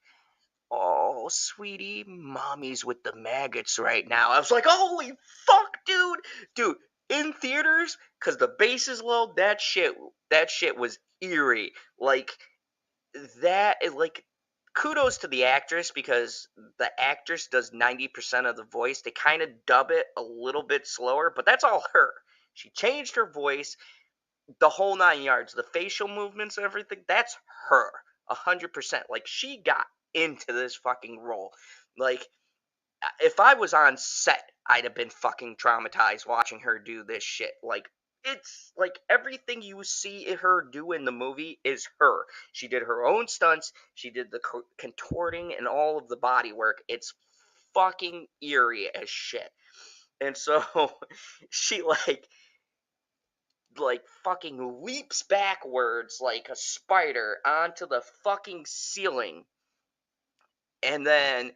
"Oh, sweetie, mommy's with the maggots right now." I was like, holy fuck, dude. Dude, in theaters, because the bass is low, that shit was eerie. Like, like, kudos to the actress, because the actress does 90% of the voice. They kind of dub it a little bit slower, but that's all her. She changed her voice, the whole 9 yards, the facial movements, everything. That's her, 100%. Like, she got into this fucking role. Like, if I was on set, I'd have been fucking traumatized watching her do this shit. Like, it's like everything you see her do in the movie is her. She did her own stunts. She did the contorting and all of the body work. It's fucking eerie as shit. And so she like fucking leaps backwards like a spider onto the fucking ceiling, and then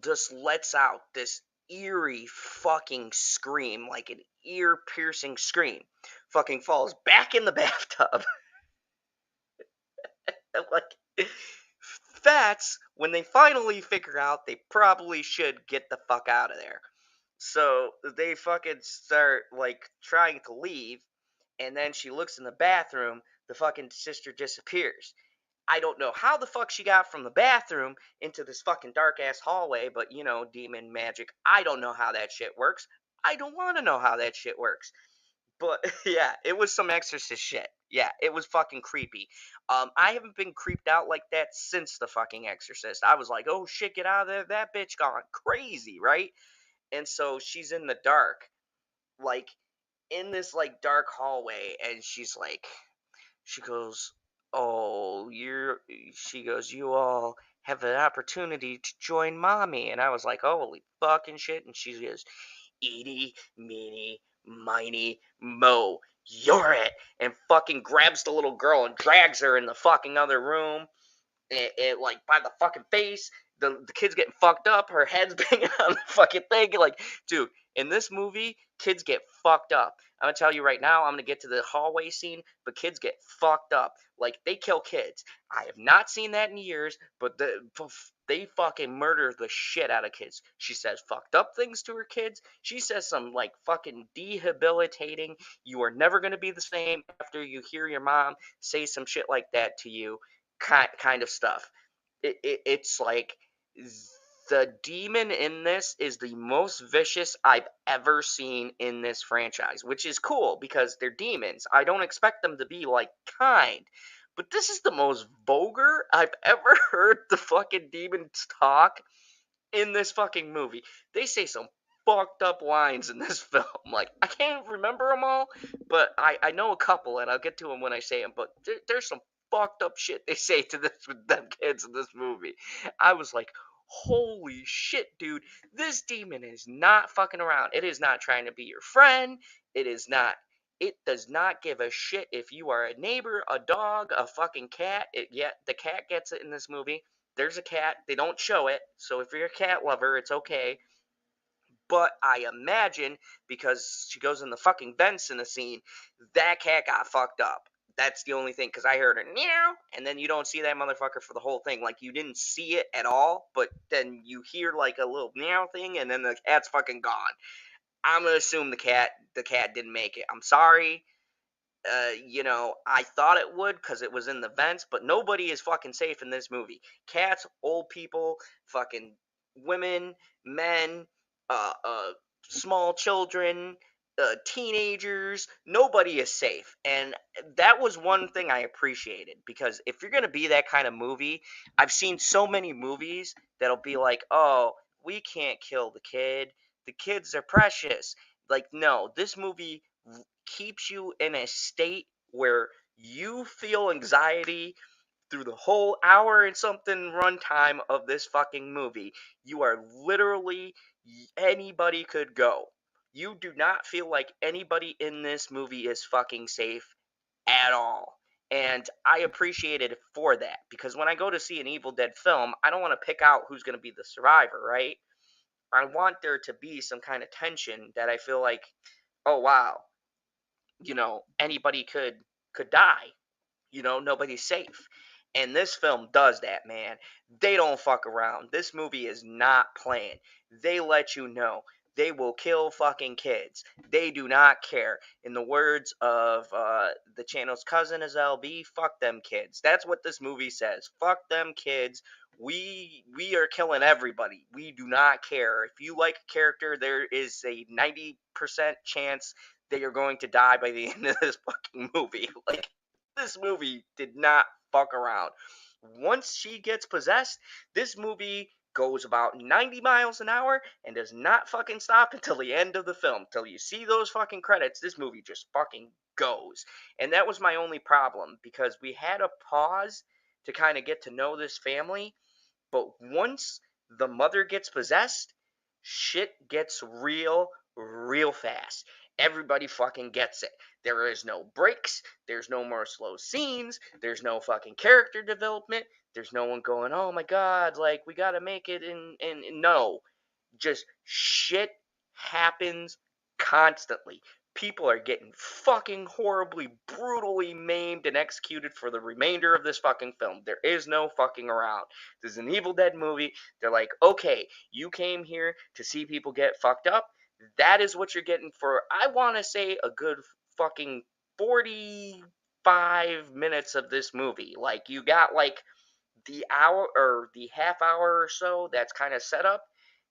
just lets out this eerie fucking scream, like an ear piercing scream. Fucking falls back in the bathtub. Like, Fats, when they finally figure out they probably should get the fuck out of there. So they fucking start like trying to leave, and then she looks in the bathroom, the fucking sister disappears. I don't know how the fuck she got from the bathroom into this fucking dark ass hallway, but demon magic. I don't know how that shit works. I don't want to know how that shit works. But yeah, it was some exorcist shit. Yeah, it was fucking creepy. I haven't been creeped out like that since the fucking exorcist. I was like, oh shit, get out of there. That bitch gone crazy, right? And so she's in the dark, like in this like dark hallway, and she goes, "Oh, she goes, "You all have an opportunity to join mommy." And I was like, "Holy fucking shit." And she goes, "Eeny, meeny, miny, mo. You're it." And fucking grabs the little girl and drags her in the fucking other room. It like by the fucking face. The kid's getting fucked up. Her head's banging on the fucking thing. Like, dude, in this movie, kids get fucked up. I'm gonna tell you right now. I'm gonna get to the hallway scene, but kids get fucked up. Like, they kill kids. I have not seen that in years, but they fucking murder the shit out of kids. She says fucked up things to her kids. She says some like fucking debilitating. You are never gonna be the same after you hear your mom say some shit like that to you. Kind of stuff. It's like the demon in this is the most vicious I've ever seen in this franchise, which is cool because they're demons. I don't expect them to be like kind, but this is the most vulgar I've ever heard the fucking demons talk in this fucking movie. They say some fucked up lines in this film. Like, I can't remember them all, but I know a couple, and I'll get to them when I say them. But there's some fucked up shit they say to them kids in this movie. I was like, holy shit, dude. This demon is not fucking around. It is not trying to be your friend. It is not. It does not give a shit if you are a neighbor, a dog, a fucking cat. The cat gets it in this movie. There's a cat. They don't show it. So if you're a cat lover, it's okay. But I imagine, because she goes in the fucking vents in the scene, that cat got fucked up. That's the only thing, because I heard her meow, and then you don't see that motherfucker for the whole thing. Like, you didn't see it at all, but then you hear like a little meow thing, and then the cat's fucking gone. I'm gonna assume the cat didn't make it. I'm sorry. I thought it would because it was in the vents, but nobody is fucking safe in this movie. Cats, old people, fucking women, men, uh, uh, small children, teenagers, nobody is safe. And that was one thing I appreciated, because if you're going to be that kind of movie, I've seen so many movies that'll be like, oh, we can't kill the kid. The kids are precious. Like, no, this movie keeps you in a state where you feel anxiety through the whole hour and something runtime of this fucking movie. You are literally, anybody could go. You do not feel like anybody in this movie is fucking safe at all. And I appreciated it for that, because when I go to see an Evil Dead film, I don't want to pick out who's going to be the survivor, right? I want there to be some kind of tension that I feel like, oh wow, anybody could die. Nobody's safe. And this film does that, man. They don't fuck around. This movie is not playing. They let you know. They will kill fucking kids. They do not care. In the words of the channel's cousin is LB, fuck them kids. That's what this movie says. Fuck them kids. We are killing everybody. We do not care. If you like a character, there is a 90% chance that you're going to die by the end of this fucking movie. Like, this movie did not fuck around. Once she gets possessed, this movie goes about 90 miles an hour and does not fucking stop until the end of the film. Till you see those fucking credits, this movie just fucking goes. And that was my only problem, because we had a pause to kind of get to know this family, but once the mother gets possessed, shit gets real fast. Everybody fucking gets it. There is no breaks. There's no more slow scenes. There's no fucking character development. There's no one going, oh my god, like, we gotta make it. And no. Just shit happens constantly. People are getting fucking horribly, brutally maimed and executed for the remainder of this fucking film. There is no fucking around. This is an Evil Dead movie. They're like, okay, you came here to see people get fucked up. That is what you're getting for, I want to say, a good fucking 40, 5 minutes of this movie. Like, you got like the hour or the half hour or so that's kind of set up,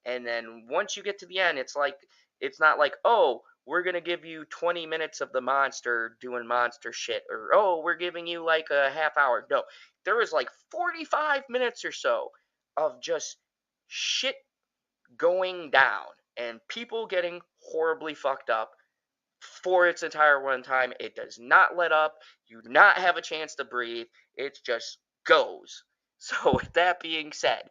and then once you get to the end, it's like, it's not like, oh, we're gonna give you 20 minutes of the monster doing monster shit, or oh, we're giving you like a half hour. No, there was like 45 minutes or so of just shit going down and people getting horribly fucked up for its entire runtime. It does not let up. You do not have a chance to breathe. It just goes. So, with that being said,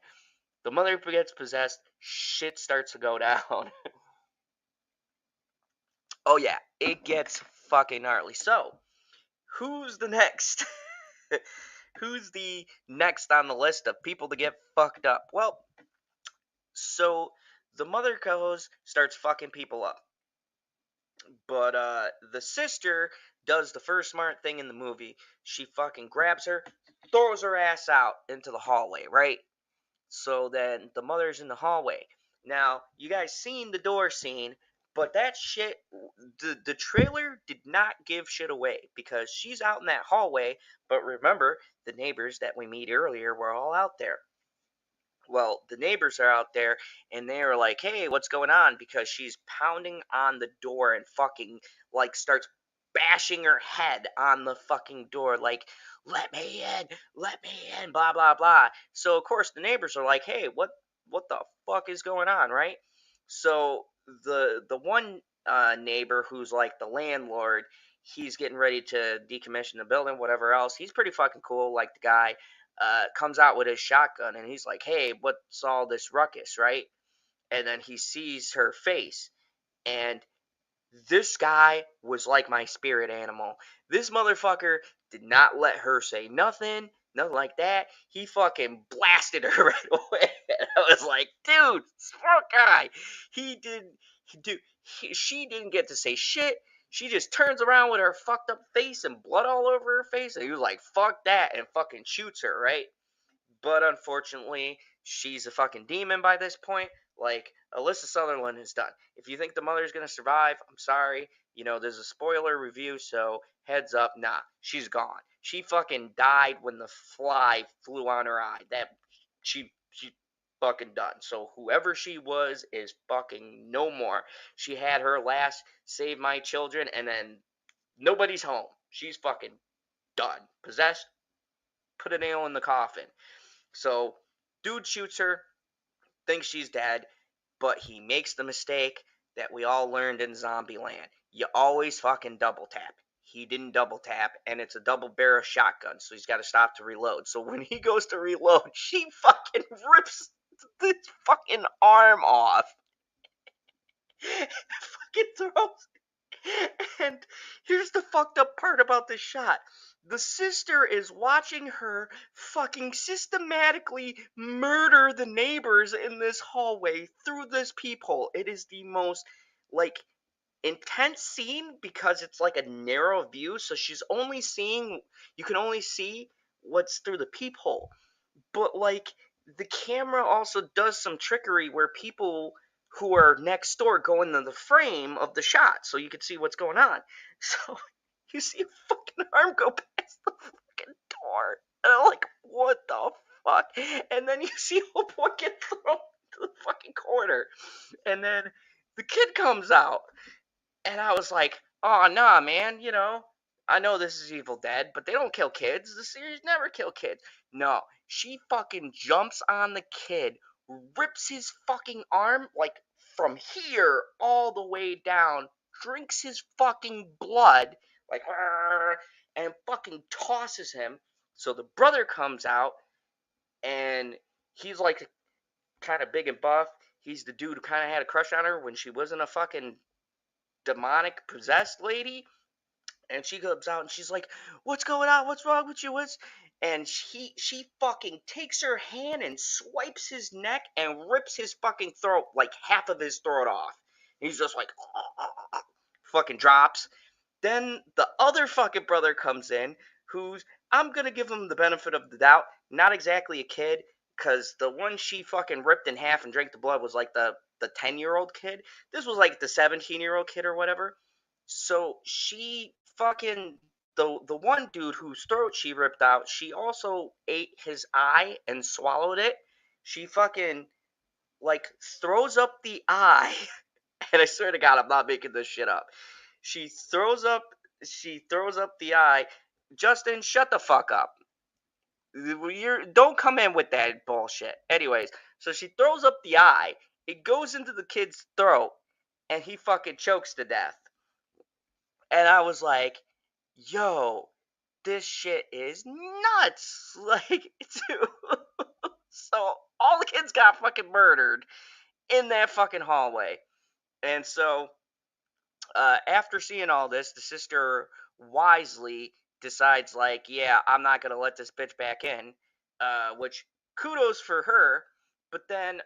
the mother gets possessed, shit starts to go down. Oh, yeah, it gets fucking gnarly. So, who's the next? Who's the next on the list of people to get fucked up? Well, so the mother goes, starts fucking people up. But the sister does the first smart thing in the movie. She fucking grabs her, throws her ass out into the hallway, right? So then the mother's in the hallway. Now, you guys seen the door scene, but that shit, the trailer did not give shit away because she's out in that hallway. But remember, the neighbors that we meet earlier were all out there. Well, the neighbors are out there and they're like, hey, what's going on? Because she's pounding on the door and fucking, like, starts bashing her head on the fucking door, like, let me in, blah, blah, blah. So, of course, the neighbors are like, hey, what the fuck is going on, right? So, the one neighbor who's like the landlord, he's getting ready to decommission the building, whatever else. He's pretty fucking cool, like the guy comes out with his shotgun and he's like, hey, what's all this ruckus, right? And then he sees her face. And this guy was like my spirit animal. This motherfucker did not let her say nothing, nothing like that. He fucking blasted her right away. And I was like, dude, smart guy. He did, she didn't get to say shit. She just turns around with her fucked up face and blood all over her face. And he was like, fuck that, and fucking shoots her, right? But unfortunately, she's a fucking demon by this point. Like Alyssa Sutherland is done. If you think the mother's gonna survive, I'm sorry. You know, there's a spoiler review, so heads up. Nah, she's gone. She fucking died when the fly flew on her eye. That she fucking done. So whoever she was is fucking no more. She had her last save my children, and then nobody's home. She's fucking done. Possessed. Put a nail in the coffin. So, dude shoots her, thinks she's dead, but he makes the mistake that we all learned in Zombieland. You always fucking double tap. He didn't double tap, and it's a double barrel shotgun, so he's got to stop to reload. So when he goes to reload, she fucking rips this fucking arm off. Fucking throws. And here's the fucked up part about this shot. The sister is watching her fucking systematically murder the neighbors in this hallway through this peephole. It is the most, like, intense scene because it's like a narrow view, so you can only see what's through the peephole. But, like, the camera also does some trickery where people who are next door go into the frame of the shot so you can see what's going on. So you see a fucking arm go past the fucking door. And I'm like, what the fuck? And then you see a boy get thrown to the fucking corner. And then the kid comes out. And I was like, oh, nah, man, you know, I know this is Evil Dead, but they don't kill kids. The series never kill kids. No, she fucking jumps on the kid, rips his fucking arm, like, from here all the way down, drinks his fucking blood, like, and fucking tosses him. So the brother comes out, and he's, like, kind of big and buff. He's the dude who kind of had a crush on her when she wasn't a fucking demonic possessed lady. And she comes out and she's like, what's going on? What's wrong with you? And she fucking takes her hand and swipes his neck and rips his fucking throat, like half of his throat off. And he's just like, fucking drops. Then the other fucking brother comes in, who's, I'm gonna give him the benefit of the doubt, not exactly a kid, because the one she fucking ripped in half and drank the blood was like the 10-year-old kid. This was like the 17-year-old kid or whatever. So she fucking the one dude whose throat she ripped out, she also ate his eye and swallowed it. She fucking like throws up the eye, and I swear to God, I'm not making this shit up. She throws up the eye. Justin, shut the fuck up. Don't come in with that bullshit. Anyways, so she throws up the eye. It goes into the kid's throat, and he fucking chokes to death. And I was like, yo, this shit is nuts. Like, so all the kids got fucking murdered in that fucking hallway. And so, after seeing all this, the sister wisely decides, like, yeah, I'm not gonna let this bitch back in. Which kudos for her. But then,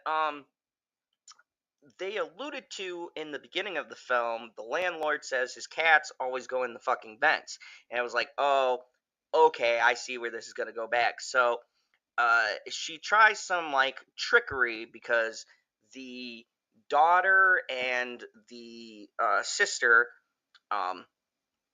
they alluded to in the beginning of the film, the landlord says his cats always go in the fucking vents. And I was like, oh, okay, I see where this is going to go back. So she tries some like trickery because the daughter and the sister, um,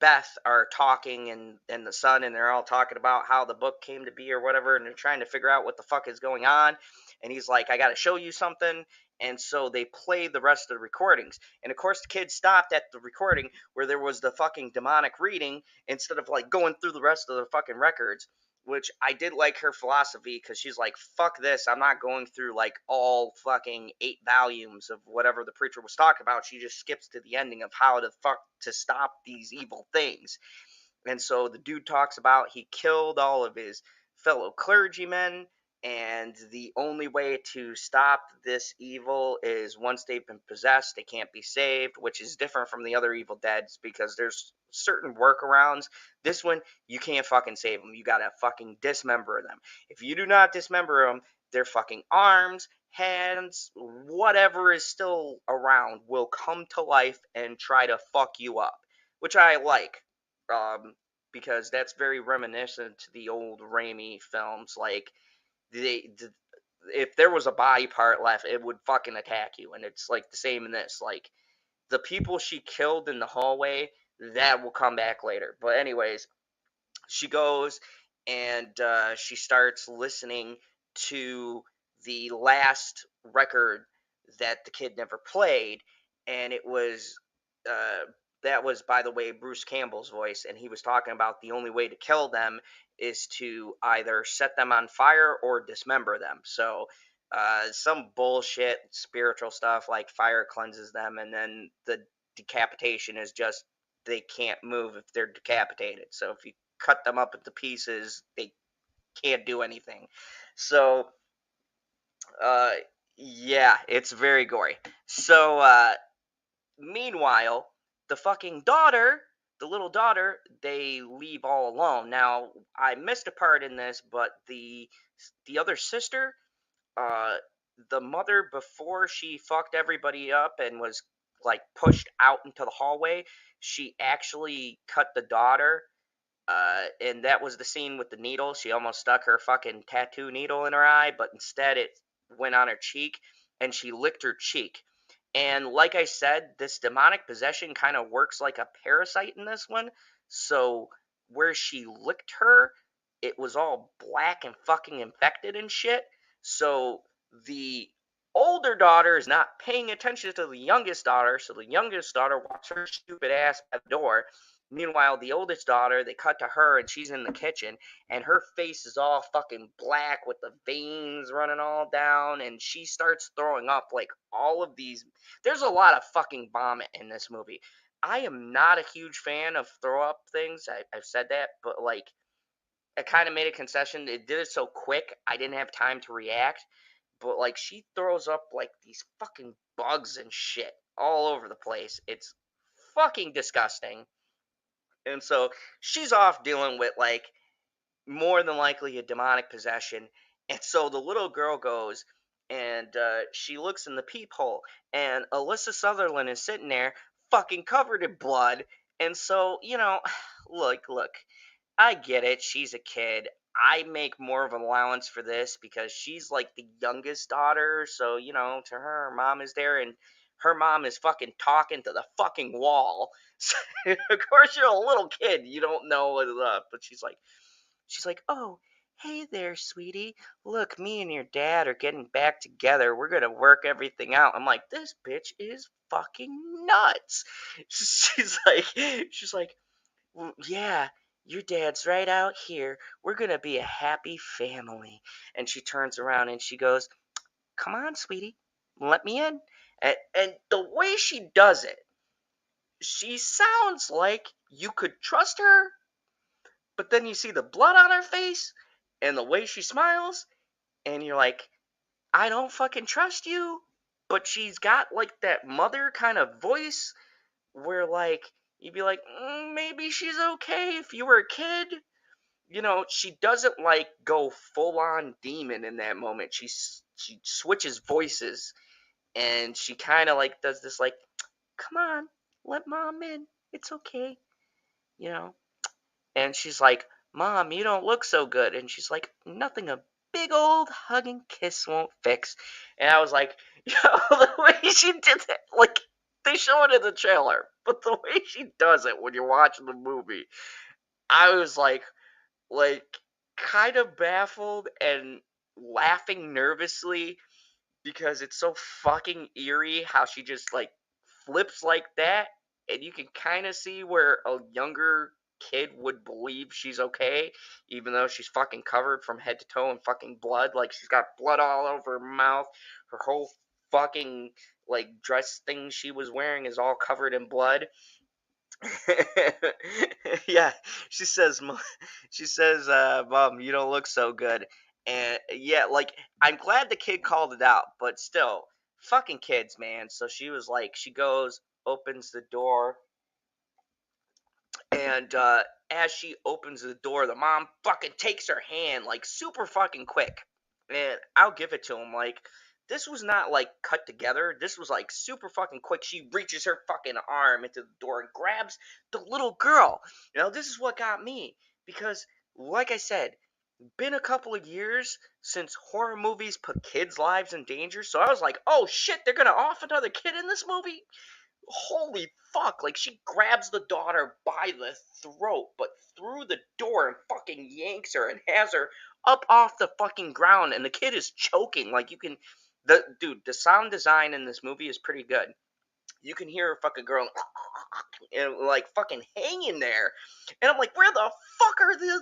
Beth, are talking, and the son, and they're all talking about how the book came to be or whatever, and they're trying to figure out what the fuck is going on. And he's like, I got to show you something. And so they play the rest of the recordings. And of course, the kid stopped at the recording where there was the fucking demonic reading instead of like going through the rest of the fucking records, which I did like her philosophy, because she's like, fuck this, I'm not going through like all fucking 8 volumes of whatever the preacher was talking about. She just skips to the ending of how the fuck to stop these evil things. And so the dude talks about he killed all of his fellow clergymen, and the only way to stop this evil is once they've been possessed, they can't be saved, which is different from the other Evil Deads because there's certain workarounds. This one, you can't fucking save them. You gotta fucking dismember them. If you do not dismember them, their fucking arms, hands, whatever is still around will come to life and try to fuck you up, which I like. Because that's very reminiscent to the old Raimi films. Like, if there was a body part left, it would fucking attack you, and it's like the same in this. Like, the people she killed in the hallway, that will come back later. But anyways, she goes and she starts listening to the last record that the kid never played, and it was that was, by the way, Bruce Campbell's voice, and he was talking about the only way to kill them is to either set them on fire or dismember them. So some bullshit spiritual stuff like fire cleanses them, and then the decapitation is just they can't move if they're decapitated. So if you cut them up into pieces, they can't do anything. So uh, yeah, it's very gory. So meanwhile, the fucking daughter, the little daughter, they leave all alone. Now, I missed a part in this, but the other sister, uh, the mother, before she fucked everybody up and was like pushed out into the hallway, she actually cut the daughter. And that was the scene with the needle. She almost stuck her fucking tattoo needle in her eye, but instead it went on her cheek, and she licked her cheek. And like I said, this demonic possession kind of works like a parasite in this one. So where she licked her, it was all black and fucking infected and shit. So the older daughter is not paying attention to the youngest daughter, so the youngest daughter walks her stupid ass at the door. Meanwhile, the oldest daughter, they cut to her, and she's in the kitchen, and her face is all fucking black with the veins running all down, and she starts throwing up like all of these. There's a lot of fucking vomit in this movie. I am not a huge fan of throw up things. I've said that, but like, I kind of made a concession. It did it so quick, I didn't have time to react. But like, she throws up like these fucking bugs and shit all over the place. It's fucking disgusting. And so she's off dealing with like more than likely a demonic possession. And so the little girl goes and she looks in the peephole, and Alyssa Sutherland is sitting there fucking covered in blood. And so, look, I get it. She's a kid. I make more of an allowance for this because she's like the youngest daughter. So, to her mom is there, and her mom is fucking talking to the fucking wall. So, of course, you're a little kid, you don't know what is up, but she's like, oh, hey there, sweetie. Look, me and your dad are getting back together. We're gonna work everything out. I'm like, this bitch is fucking nuts. She's like, well, yeah, your dad's right out here. We're gonna be a happy family. And she turns around and she goes, come on, sweetie, let me in. And the way she does it, she sounds like you could trust her, but then you see the blood on her face and the way she smiles, and you're like, I don't fucking trust you. But she's got like that mother kind of voice where like you'd be like, maybe she's okay if you were a kid. She doesn't like go full on demon in that moment. She switches voices, and she kind of like does this like, come on, let mom in. It's okay, you know. And she's like, Mom, you don't look so good. And she's like, nothing a big old hugging kiss won't fix. And I was like, the way she did that, like, they show it in the trailer, but the way she does it when you're watching the movie, I was like, kind of baffled and laughing nervously because it's so fucking eerie how she just, like, flips like that, and you can kind of see where a younger kid would believe she's okay, even though she's fucking covered from head to toe in fucking blood. Like, she's got blood all over her mouth. Her whole fucking, like, dress thing she was wearing is all covered in blood. Yeah, she says, Mom, you don't look so good. And yeah, like, I'm glad the kid called it out, but still, fucking kids, man. So she was like, she goes, opens the door, and as she opens the door, the mom fucking takes her hand like super fucking quick. And I'll give it to him. Like, this was not like cut together. This was like super fucking quick. She reaches her fucking arm into the door and grabs the little girl. This is what got me. Because, like I said, been a couple of years since horror movies put kids' lives in danger. So I was like, oh shit, they're gonna off another kid in this movie? Holy fuck, like, she grabs the daughter by the throat, but through the door, and fucking yanks her and has her up off the fucking ground, and the kid is choking. Like, the sound design in this movie is pretty good. You can hear her fucking girl and like fucking hanging there, and I'm like, where the fuck are the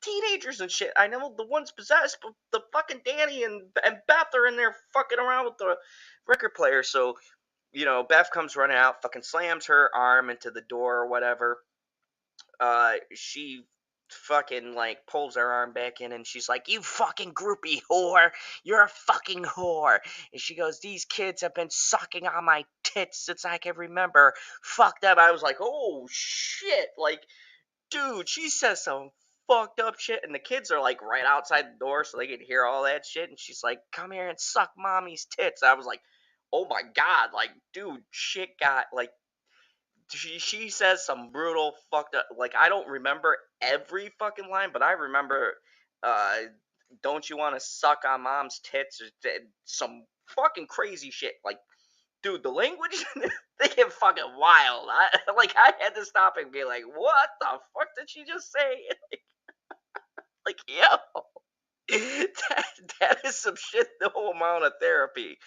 teenagers and shit? I know the one's possessed, but the fucking Danny and Beth are in there fucking around with the record player. So Beth comes running out, fucking slams her arm into the door or whatever. She fucking, like, pulls her arm back in, and she's like, you fucking groupie whore. You're a fucking whore. And she goes, these kids have been sucking on my tits since I can remember. Fuck them. I was like, oh, shit. Like, dude, she says some fucked up shit, and the kids are, like, right outside the door so they can hear all that shit, and she's like, come here and suck mommy's tits. I was like, oh my god, like, dude, shit got, like, she says some brutal fucked up, like, I don't remember every fucking line, but I remember, uh, don't you want to suck on mom's tits, or some fucking crazy shit, like, dude, the language, they get fucking wild. I had to stop and be like, what the fuck did she just say? Like, yo, that is some shit no amount of therapy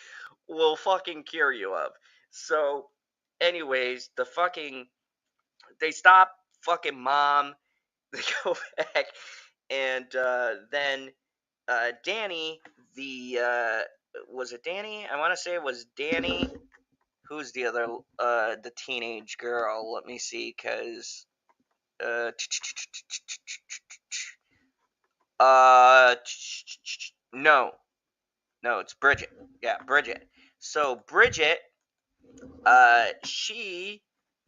will fucking cure you of. So, anyways, they stop fucking mom. They go back, and then Danny, was it Danny? I want to say it was Danny. Who's the other, the teenage girl? Let me see, cause no, it's Bridget. Yeah, Bridget. So Bridget, she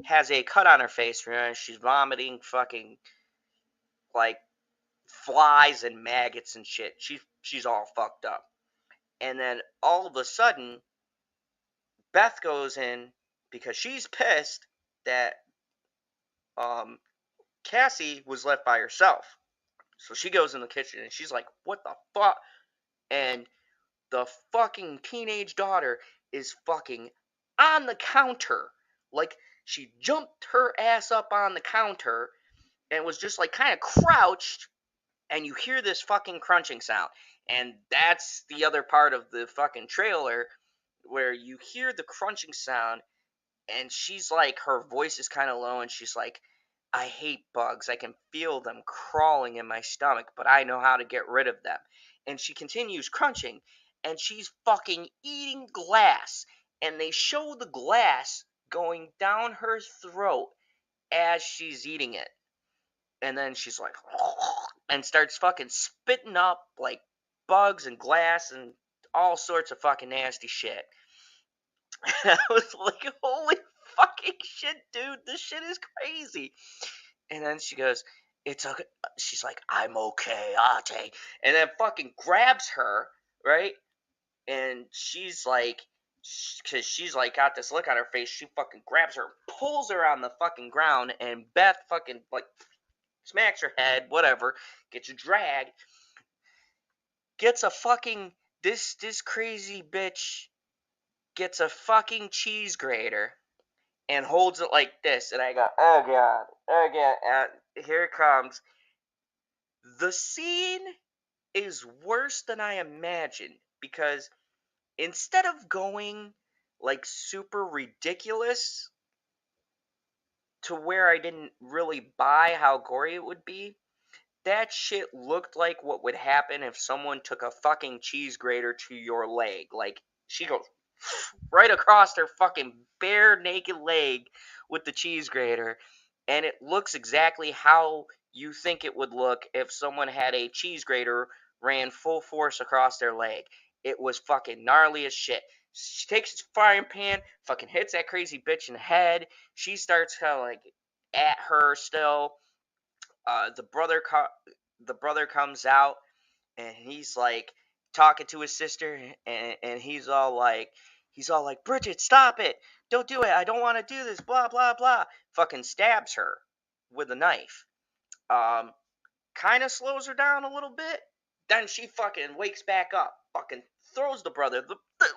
has a cut on her face. She's vomiting fucking, like, flies and maggots and shit. She's all fucked up. And then all of a sudden, Beth goes in because she's pissed that Cassie was left by herself. So she goes in the kitchen and she's like, what the fuck? And the fucking teenage daughter is fucking on the counter. Like, she jumped her ass up on the counter and was just like kind of crouched, and you hear this fucking crunching sound. And that's the other part of the fucking trailer where you hear the crunching sound, and she's like, her voice is kind of low, and she's like, I hate bugs. I can feel them crawling in my stomach, but I know how to get rid of them. And she continues crunching, and she's fucking eating glass. And they show the glass going down her throat as she's eating it. And then she's like, and starts fucking spitting up like bugs and glass and all sorts of fucking nasty shit. And I was like, holy fucking shit, dude, this shit is crazy. And then she goes, it's okay. She's like, I'm okay, Ate. And then fucking grabs her, right? And she's like, because she's like got this look on her face, she fucking grabs her, pulls her on the fucking ground, and Beth fucking like smacks her head, whatever, gets dragged, gets a fucking, this crazy bitch gets a fucking cheese grater and holds it like this, and I go, oh god, and here it comes. The scene is worse than I imagined, because instead of going like super ridiculous to where I didn't really buy how gory it would be, that shit looked like what would happen if someone took a fucking cheese grater to your leg. Like, she goes right across her fucking bare naked leg with the cheese grater, and it looks exactly how you think it would look if someone had a cheese grater ran full force across their leg. It was fucking gnarly as shit. She takes his frying pan, fucking hits that crazy bitch in the head. She starts kind of like at her still. The brother comes out, and he's like talking to his sister, and he's all like, Bridget, stop it, don't do it, I don't want to do this, blah blah blah. Fucking stabs her with a knife. um Kind of slows her down a little bit. Then she fucking wakes back up, fucking throws the brother.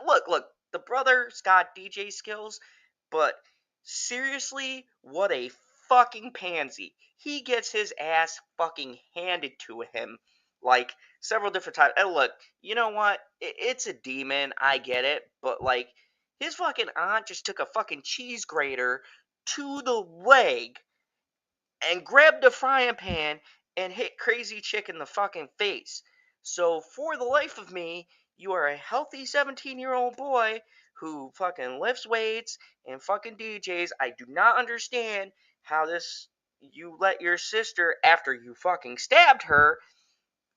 Look, the brother's got DJ skills, but seriously, what a fucking pansy. He gets his ass fucking handed to him like several different times. And look, you know what? It's a demon, I get it, but like, his fucking aunt just took a fucking cheese grater to the leg and grabbed a frying pan and hit Crazy Chick in the fucking face. So, for the life of me, you are a healthy 17-year-old boy who fucking lifts weights and fucking DJs. I do not understand how this, you let your sister, after you fucking stabbed her,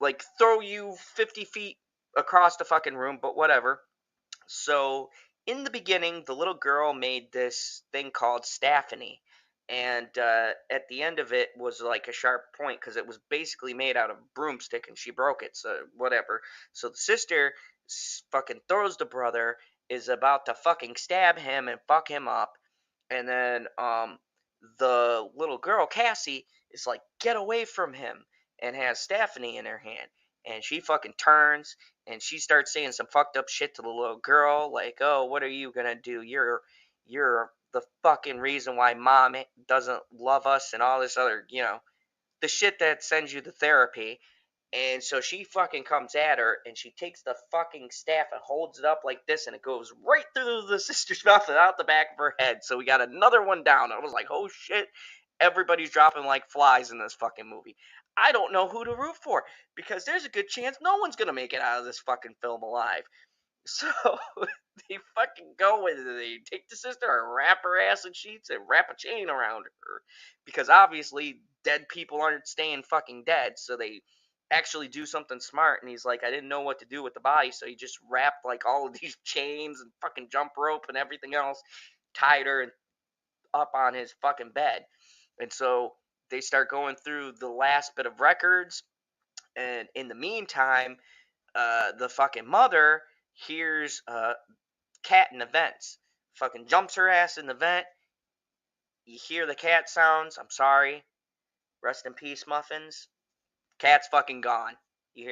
like throw you 50 feet across the fucking room, but whatever. So, in the beginning, the little girl made this thing called Staphany, and at the end of it was like a sharp point because it was basically made out of broomstick, and she broke it. So whatever. So the sister fucking throws the brother, is about to fucking stab him and fuck him up, and then the little girl Cassie is like, get away from him, and has Staphany in her hand, and she fucking turns and she starts saying some fucked up shit to the little girl, like, oh, what are you gonna do? You're the fucking reason why mom doesn't love us, and all this other, the shit that sends you to therapy. And so she fucking comes at her, and she takes the fucking staff and holds it up like this, and it goes right through the sister's mouth and out the back of her head. So we got another one down. I was like, oh shit, everybody's dropping like flies in this fucking movie. I don't know who to root for, because there's a good chance no one's gonna make it out of this fucking film alive. So they fucking go with it. They take the sister and wrap her ass in sheets and wrap a chain around her, because obviously dead people aren't staying fucking dead. So they actually do something smart. And he's like, I didn't know what to do with the body, so he just wrapped like all of these chains and fucking jump rope and everything else, tied her up on his fucking bed. And so they start going through the last bit of records. And in the meantime, the fucking mother hears a cat in the vents. Fucking jumps her ass in the vent. You hear the cat sounds. I'm sorry. Rest in peace, Muffins. Cat's fucking gone. You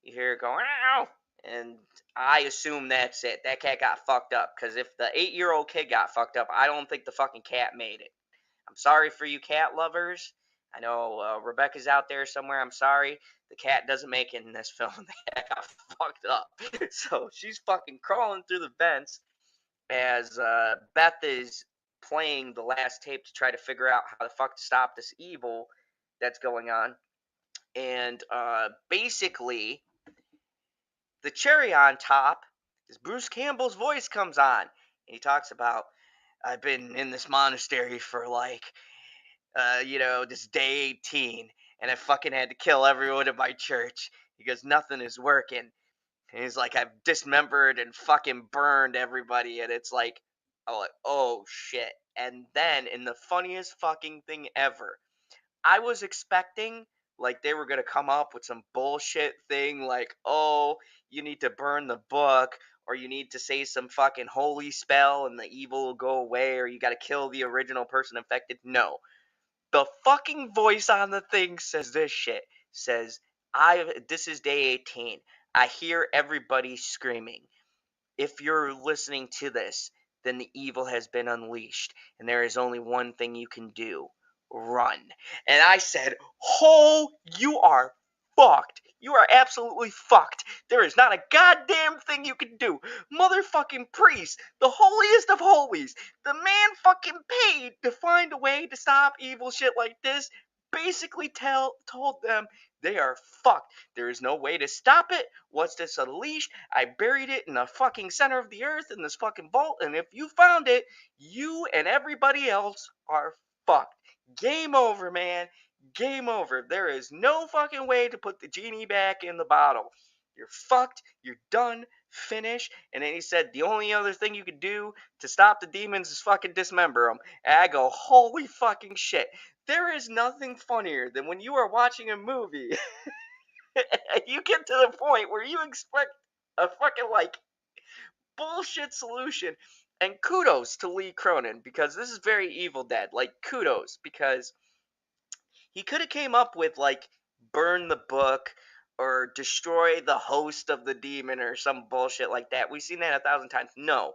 hear it going, ow! And I assume that's it. That cat got fucked up. Because if the 8-year-old kid got fucked up, I don't think the fucking cat made it. I'm sorry for you cat lovers. I know Rebecca's out there somewhere. I'm sorry. The cat doesn't make it in this film. The cat got fucked up. So she's fucking crawling through the vents as Beth is playing the last tape to try to figure out how the fuck to stop this evil that's going on. And basically, the cherry on top is Bruce Campbell's voice comes on. And he talks about, I've been in this monastery for like, this day 18, and I fucking had to kill everyone in my church. He goes, nothing is working. And he's like, I've dismembered and fucking burned everybody. And it's like, oh shit. And then, in the funniest fucking thing ever, I was expecting like they were gonna come up with some bullshit thing like, oh, you need to burn the book, or you need to say some fucking holy spell and the evil will go away, or you gotta kill the original person infected. No. The fucking voice on the thing says this shit. Says, this is day 18. I hear everybody screaming. If you're listening to this, then the evil has been unleashed, and there is only one thing you can do. Run. And I said, oh, you are fucked. You are absolutely fucked. There is not a goddamn thing you can do. Motherfucking priest, the holiest of holies, the man fucking paid to find a way to stop evil shit like this, basically told them they are fucked. There is no way to stop it. Once this unleashed, I buried it in the fucking center of the earth in this fucking vault, and if you found it, you and everybody else are fucked. Game over, man. Game over. There is no fucking way to put the genie back in the bottle. You're fucked. You're done. Finish. And then he said the only other thing you could do to stop the demons is fucking dismember them. And I go, holy fucking shit. There is nothing funnier than when you are watching a movie and you get to the point where you expect a fucking like bullshit solution. And kudos to Lee Cronin, because this is very Evil Dead. Like, kudos, because he could have came up with like burn the book or destroy the host of the demon or some bullshit like that. We've seen that 1,000 times. No.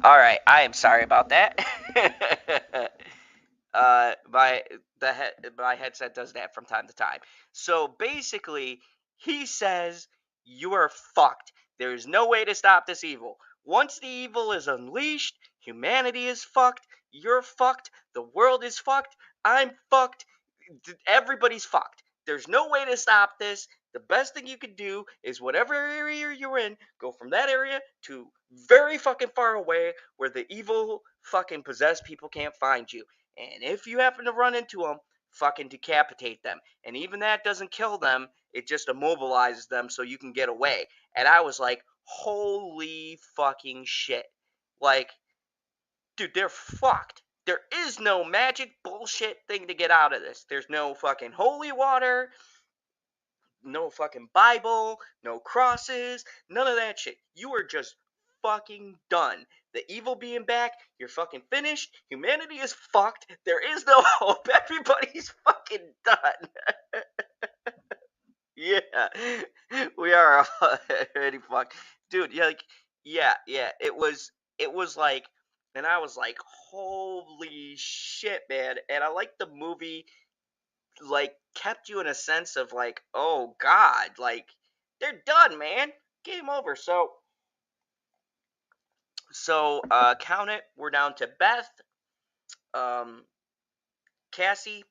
All right, I am sorry about that. My headset does that from time to time. So basically, he says you are fucked. There is no way to stop this evil. Once the evil is unleashed, humanity is fucked. You're fucked. The world is fucked. I'm fucked. Everybody's fucked. There's no way to stop this. The best thing you can do is whatever area you're in, go from that area to very fucking far away where the evil fucking possessed people can't find you. And if you happen to run into them, fucking decapitate them. And even that doesn't kill them, it just immobilizes them so you can get away. And I was like, holy fucking shit. Like, dude, they're fucked. There is no magic bullshit thing to get out of this. There's no fucking holy water, no fucking Bible, no crosses, none of that shit. You are just fucking done. The evil being back, you're fucking finished. Humanity is fucked. There is no hope. Everybody's fucking done. Yeah, we are already fucked, dude. Yeah. It was like, and I was like, holy shit, man. And I like the movie, like, kept you in a sense of like, oh god, like they're done, man. Game over. So count it. We're down to Beth, um, Cassie,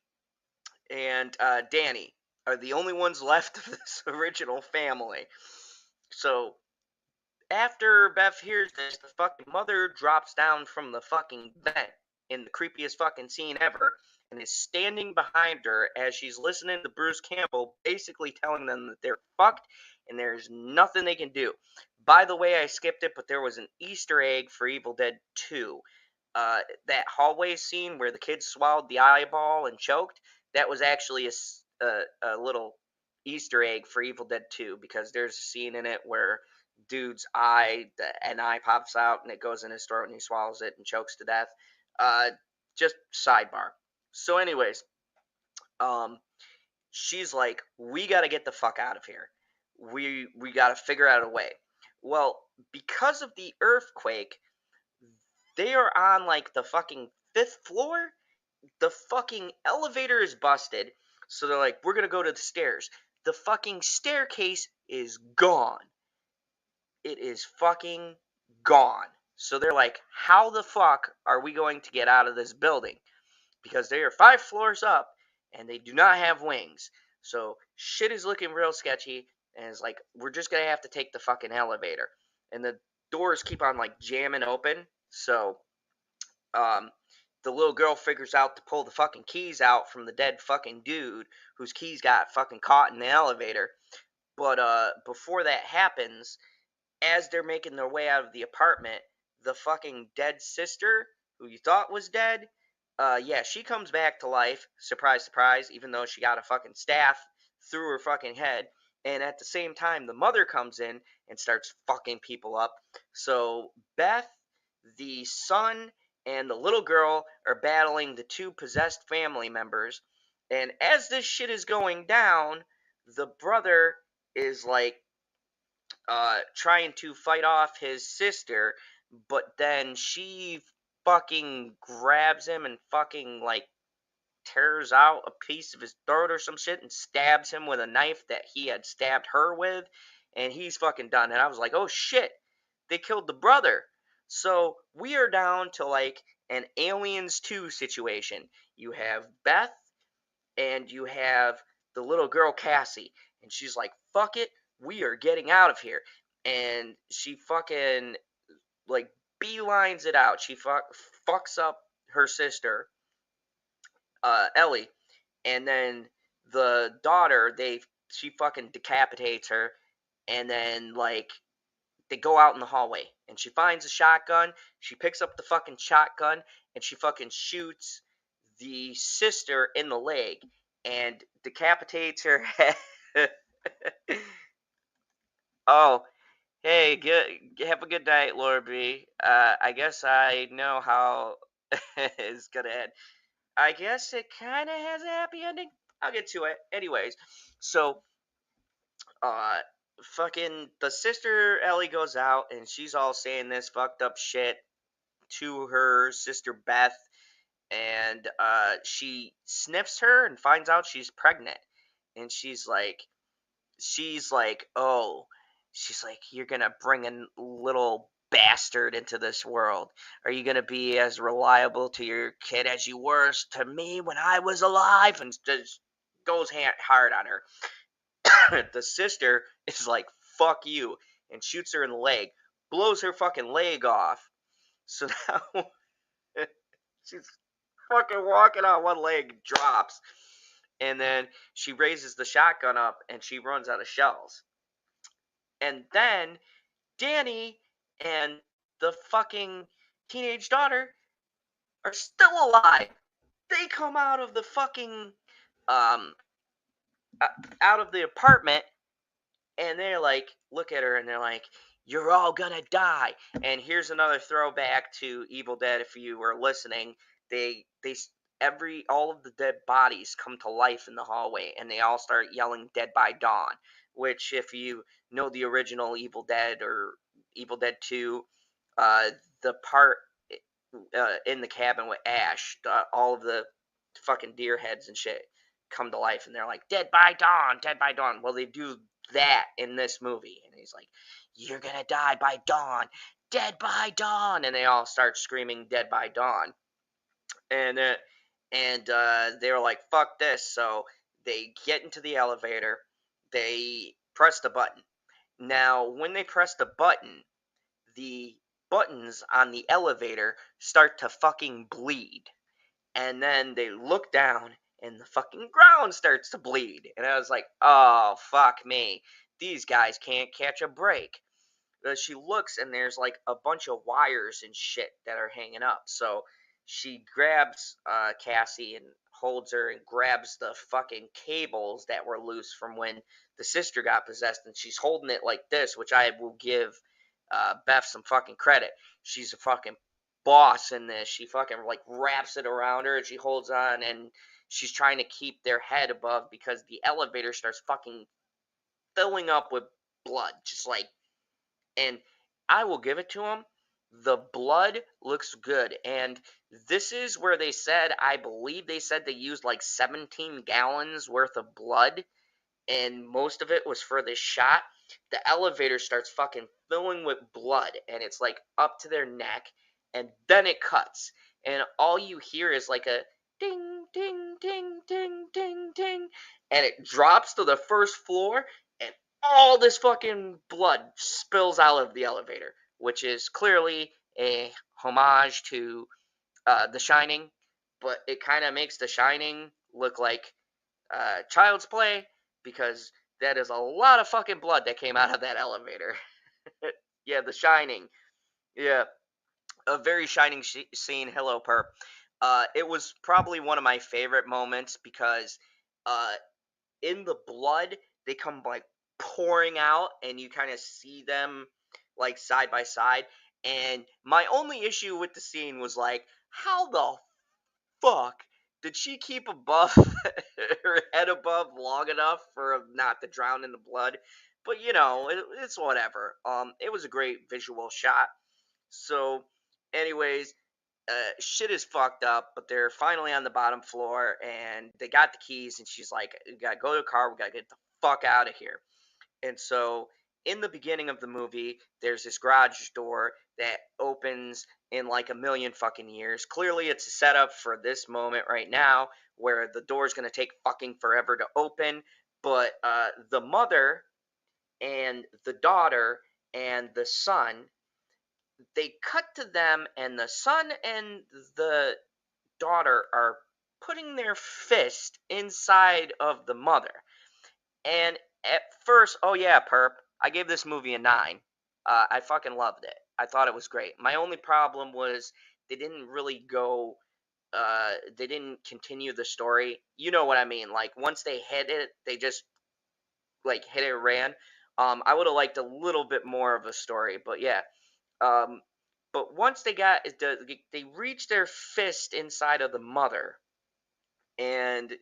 and Danny are the only ones left of this original family. So after Beth hears this, the fucking mother drops down from the fucking vent in the creepiest fucking scene ever and is standing behind her as she's listening to Bruce Campbell basically telling them that they're fucked and there's nothing they can do. By the way, I skipped it, but there was an Easter egg for Evil Dead 2. That hallway scene where the kid swallowed the eyeball and choked, that was actually a little Easter egg for Evil Dead 2, because there's a scene in it where dude's eye, an eye pops out and it goes in his throat and he swallows it and chokes to death. Just sidebar. So, anyways, um, she's like, we got to get the fuck out of here. We got to figure out a way. Well, because of the earthquake, they are on like the fucking 5th floor. The fucking elevator is busted. So they're like, we're gonna go to the stairs. The fucking staircase is gone. It is fucking gone. So they're like, how the fuck are we going to get out of this building? Because they are 5 floors up and they do not have wings. So shit is looking real sketchy. And it's like, we're just gonna have to take the fucking elevator. And the doors keep on like jamming open. So the little girl figures out to pull the fucking keys out from the dead fucking dude whose keys got fucking caught in the elevator. But before that happens, as they're making their way out of the apartment, the fucking dead sister, who you thought was dead, yeah, she comes back to life. Surprise, surprise, even though she got a fucking staff through her fucking head. And at the same time, the mother comes in and starts fucking people up. So Beth, the son, and the little girl are battling the 2 possessed family members. And as this shit is going down, the brother is like trying to fight off his sister, but then she fucking grabs him and fucking like tears out a piece of his throat or some shit and stabs him with a knife that he had stabbed her with, and he's fucking done. And I was like, oh shit, they killed the brother. So we are down to like an Aliens 2 situation. You have Beth and you have the little girl Cassie, and she's like, fuck it, we are getting out of here. And she fucking like beelines it out. She fucks up her sister, Ellie, and then the daughter, she fucking decapitates her, and then like they go out in the hallway, and she finds a shotgun. She picks up the fucking shotgun, and she fucking shoots the sister in the leg and decapitates her head. Oh, hey, have a good night, Laura B. I guess I know how it's gonna end. I guess it kind of has a happy ending. I'll get to it. Anyways, so, uh, fucking the sister Ellie goes out and she's all saying this fucked up shit to her sister Beth, and she sniffs her and finds out she's pregnant, and oh, she's like, you're gonna bring a little bastard into this world. Are you gonna be as reliable to your kid as you were to me when I was alive? And just goes hard on her. The sister is like, fuck you, and shoots her in the leg, blows her fucking leg off. So now she's fucking walking on one leg, drops, and then she raises the shotgun up and she runs out of shells. And then Danny and the fucking teenage daughter are still alive. They come out of the fucking um out of the apartment, and they're like, look at her and they're like, you're all gonna die. And here's another throwback to Evil Dead. If you were listening, they all of the dead bodies come to life in the hallway, and they all start yelling "Dead by Dawn," which, if you know the original Evil Dead or Evil Dead 2, uh, the part in the cabin with Ash, all of the fucking deer heads and shit come to life, and they're like, "Dead by Dawn, Dead by Dawn." Well, they do that in this movie, and he's like, "You're gonna die by dawn, Dead by Dawn," and they all start screaming "Dead by Dawn," and they were like, "Fuck this!" So they get into the elevator, they press the button. Now, when they press the button, the buttons on the elevator start to fucking bleed. And then they look down and the fucking ground starts to bleed. And I was like, oh, fuck me. These guys can't catch a break. She looks and there's like a bunch of wires and shit that are hanging up. So she grabs Cassie and holds her and grabs the fucking cables that were loose from when the sister got possessed, and she's holding it like this, which I will give Beth some fucking credit. She's a fucking boss in this. She fucking like wraps it around her and she holds on, and she's trying to keep their head above because the elevator starts fucking filling up with blood, just like, and I will give it to them. The blood looks good, and this is where they said, I believe they said they used like 17 gallons worth of blood, and most of it was for this shot. The elevator starts fucking filling with blood, and it's like up to their neck, and then it cuts, and all you hear is like a ding, ding, ding, ding, ding, ding, and it drops to the first floor, and all this fucking blood spills out of the elevator, which is clearly a homage to The Shining, but it kind of makes The Shining look like Child's Play, because that is a lot of fucking blood that came out of that elevator. Yeah, The Shining. Yeah, a very shining scene. Hello, Perp. It was probably one of my favorite moments because uh, in the blood, they come like pouring out, and you kind of see them like side by side. And my only issue with the scene was like, how the fuck did she keep above her head above long enough for not to drown in the blood? But you know, it's whatever. It was a great visual shot. So, anyways, shit is fucked up, but they're finally on the bottom floor, and they got the keys, and she's like, "We gotta go to the car. We gotta get the fuck out of here." And so in the beginning of the movie, there's this garage door that opens in like a million fucking years. Clearly, it's a setup for this moment right now where the door's going to take fucking forever to open. But the mother and the daughter and the son, they cut to them, and the son and the daughter are putting their fist inside of the mother. And at first, oh yeah, Perp, I gave this movie a 9. I fucking loved it. I thought it was great. My only problem was they didn't really go, they didn't continue the story. You know what I mean? Like, once they hit it, they just, like, hit it and ran. I would have liked a little bit more of a story, but yeah. But once they got, they reached their fist inside of the mother, and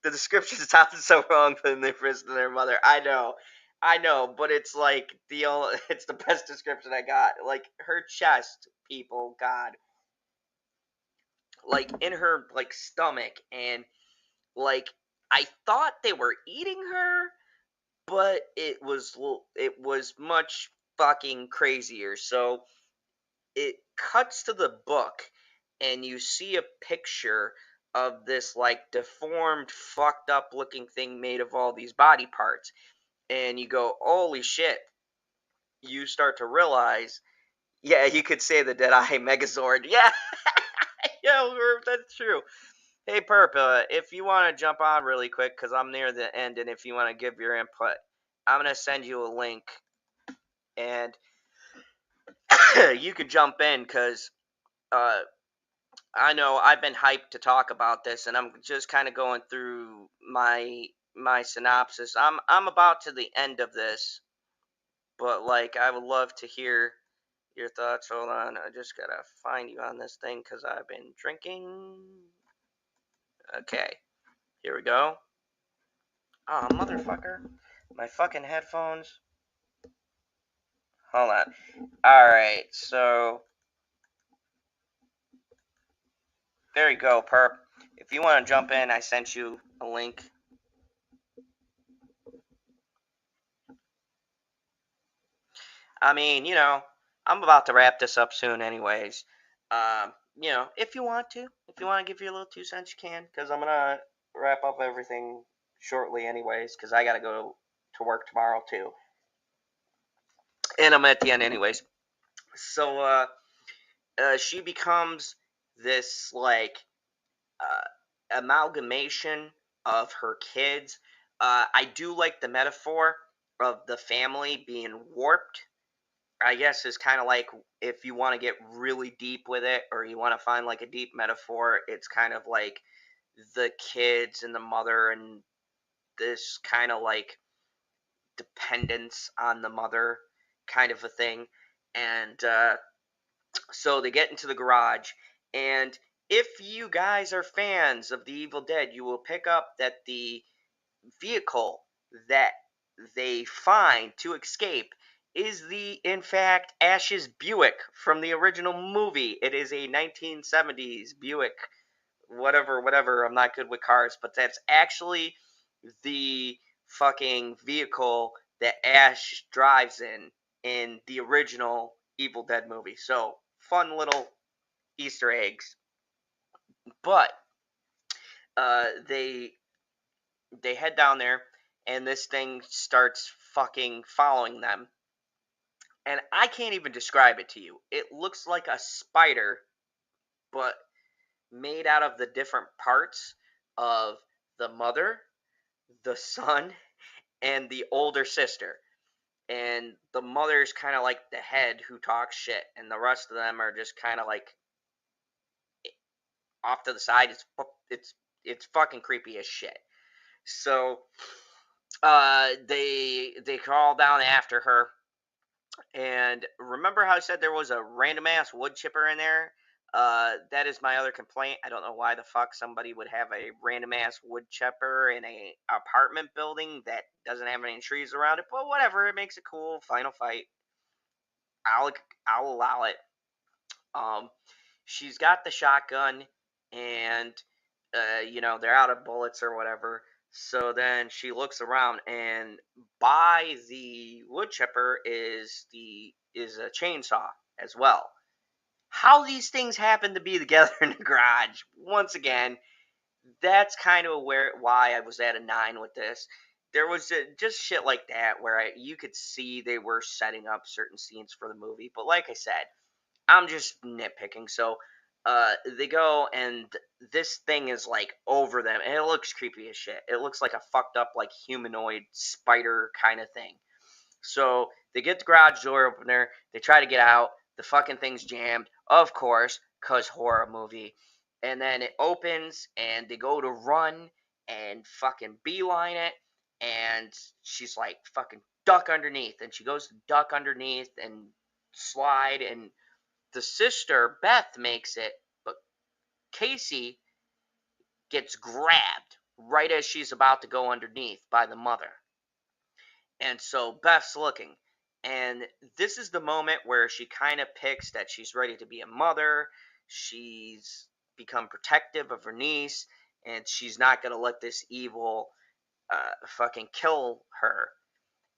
the description sounds so wrong putting their fist in their mother. I know, but it's like it's the best description I got. Like, her chest, people, God, like in her like stomach, and like I thought they were eating her, but it was much fucking crazier. So it cuts to the book, and you see a picture of this like deformed, fucked up looking thing made of all these body parts, and you go, holy shit. You start to realize, yeah, you could say the Deadeye Megazord. Yeah, yeah, that's true. Hey, Perp, if you want to jump on really quick, because I'm near the end, and if you want to give your input, I'm going to send you a link, and you could jump in, because I know I've been hyped to talk about this, and I'm just kind of going through my synopsis. I'm about to the end of this, but like I would love to hear your thoughts. Hold on, I just gotta find you on this thing because I've been drinking. Okay, here we go. Oh, motherfucker, my fucking headphones. Hold on. All right, so there you go, Perp. If you want to jump in, I sent you a link. I mean, you know, I'm about to wrap this up soon, anyways. You know, if you want to give your little 2 cents, you can, because I'm gonna wrap up everything shortly, anyways, because I gotta go to work tomorrow too, and I'm at the end, anyways. So, she becomes this like amalgamation of her kids. I do like the metaphor of the family being warped, I guess is kind of like, if you want to get really deep with it, or you want to find like a deep metaphor, it's kind of like the kids and the mother, and this kind of like dependence on the mother kind of a thing. And so they get into the garage, and if you guys are fans of the Evil Dead, you will pick up that the vehicle that they find to escape is in fact, Ash's Buick from the original movie. It is a 1970s Buick, whatever. I'm not good with cars, but that's actually the fucking vehicle that Ash drives in the original Evil Dead movie. So, fun little Easter eggs. But they head down there, and this thing starts fucking following them. And I can't even describe it to you. It looks like a spider, but made out of the different parts of the mother, the son, and the older sister. And the mother's kind of like the head who talks shit, and the rest of them are just kind of like off to the side. It's fucking creepy as shit. So they crawl down after her. And remember how I said there was a random ass wood chipper in there? That is my other complaint. I don't know why the fuck somebody would have a random ass wood chipper in a apartment building that doesn't have any trees around it. But whatever, it makes it cool. Final fight. I'll I'll allow it. Um, she's got the shotgun, and they're out of bullets or whatever. So then she looks around, and by the wood chipper is a chainsaw as well. How these things happen to be together in the garage, once again, that's kind of why I was at a 9 with this. There was just shit like that where you could see they were setting up certain scenes for the movie. But like I said, I'm just nitpicking. So they go, and this thing is like over them, and it looks creepy as shit. It looks like a fucked up like humanoid spider kind of thing. So they get the garage door opener. They try to get out. The fucking thing's jammed, of course, cause horror movie. And then it opens, and they go to run and fucking beeline it. And she's like, fucking duck underneath. And she goes to duck underneath and slide, and the sister, Beth, makes it, but Casey gets grabbed right as she's about to go underneath by the mother. And so Beth's looking. And this is the moment where she kind of picks that she's ready to be a mother. She's become protective of her niece, and she's not going to let this evil fucking kill her.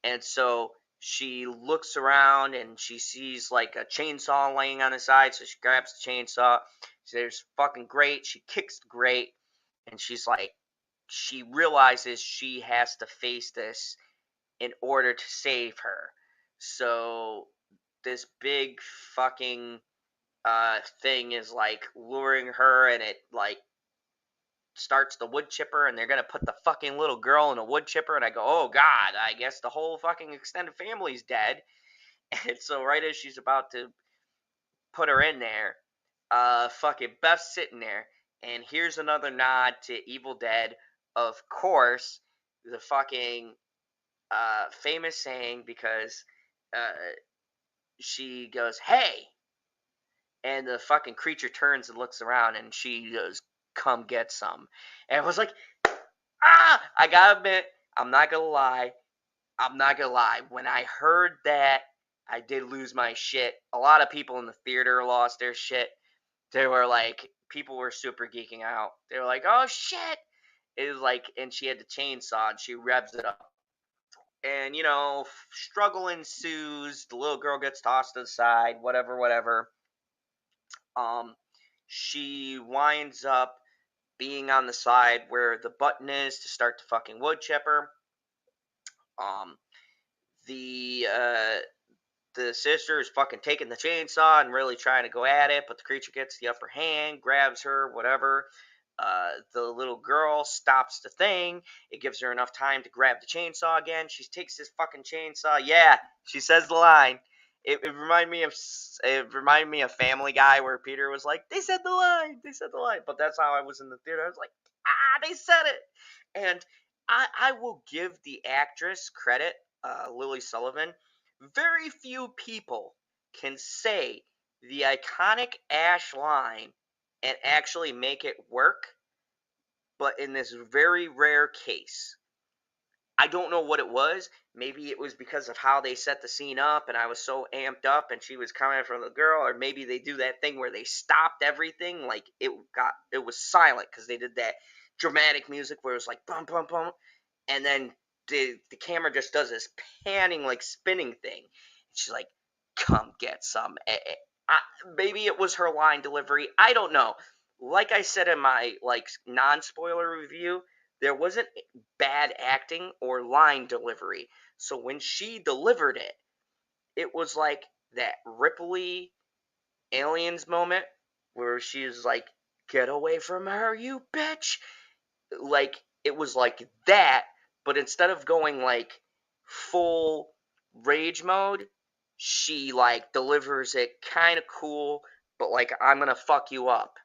And so she looks around, and she sees like a chainsaw laying on the side, so she grabs the chainsaw. She says, fucking great. She kicks the grate, and she's like, she realizes she has to face this in order to save her. So this big fucking thing is like luring her, and it like starts the wood chipper, and they're gonna put the fucking little girl in a wood chipper, and I go, oh god, I guess the whole fucking extended family's dead. And so right as she's about to put her in there, fucking Beth's sitting there, and here's another nod to Evil Dead, of course, the fucking famous saying, because uh, she goes, hey, and the fucking creature turns and looks around, and she goes, come get some. And I was like, I gotta admit, I'm not gonna lie, when I heard that, I did lose my shit. A lot of people in the theater lost their shit. They were like, people were super geeking out. They were like, oh shit. It was like, and she had the chainsaw, and she revs it up. And, struggle ensues. The little girl gets tossed to the side, whatever. Um, she winds up being on the side where the button is to start the fucking wood chipper. Um, the sister is fucking taking the chainsaw and really trying to go at it, but the creature gets the upper hand, grabs her, whatever. The little girl stops the thing. It gives her enough time to grab the chainsaw again. She takes this fucking chainsaw. Yeah, she says the line. It reminded me of Family Guy, where Peter was like, "They said the line, they said the line," but that's how I was in the theater. I was like, they said it, and I will give the actress credit, Lily Sullivan. Very few people can say the iconic Ash line and actually make it work, but in this very rare case, I don't know what it was. Maybe it was because of how they set the scene up and I was so amped up and she was coming from the girl, or maybe they do that thing where they stopped everything, like it was silent because they did that dramatic music where it was like bum bum bum, and then the camera just does this panning, like spinning thing. She's like, "Come get some." Maybe it was her line delivery. I don't know. Like I said in my like non-spoiler review, there wasn't bad acting or line delivery. So when she delivered it, it was like that Ripley Aliens moment where she's like, "Get away from her, you bitch." Like it was like that, but instead of going like full rage mode, she like delivers it kind of cool, but like I'm gonna fuck you up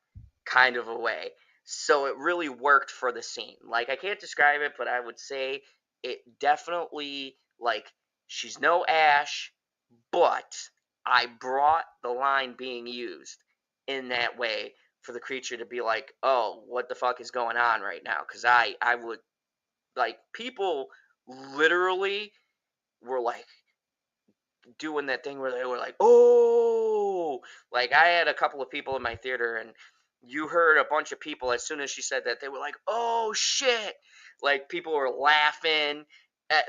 kind of a way. So it really worked for the scene. Like I can't describe it, but I would say it definitely, like, she's no Ash, but I brought the line being used in that way for the creature to be like, "Oh, what the fuck is going on right now?" Because I would, like, people literally were like doing that thing where they were like, "Oh!" Like I had a couple of people in my theater, and you heard a bunch of people as soon as she said that they were like, "Oh shit!" Like people were laughing.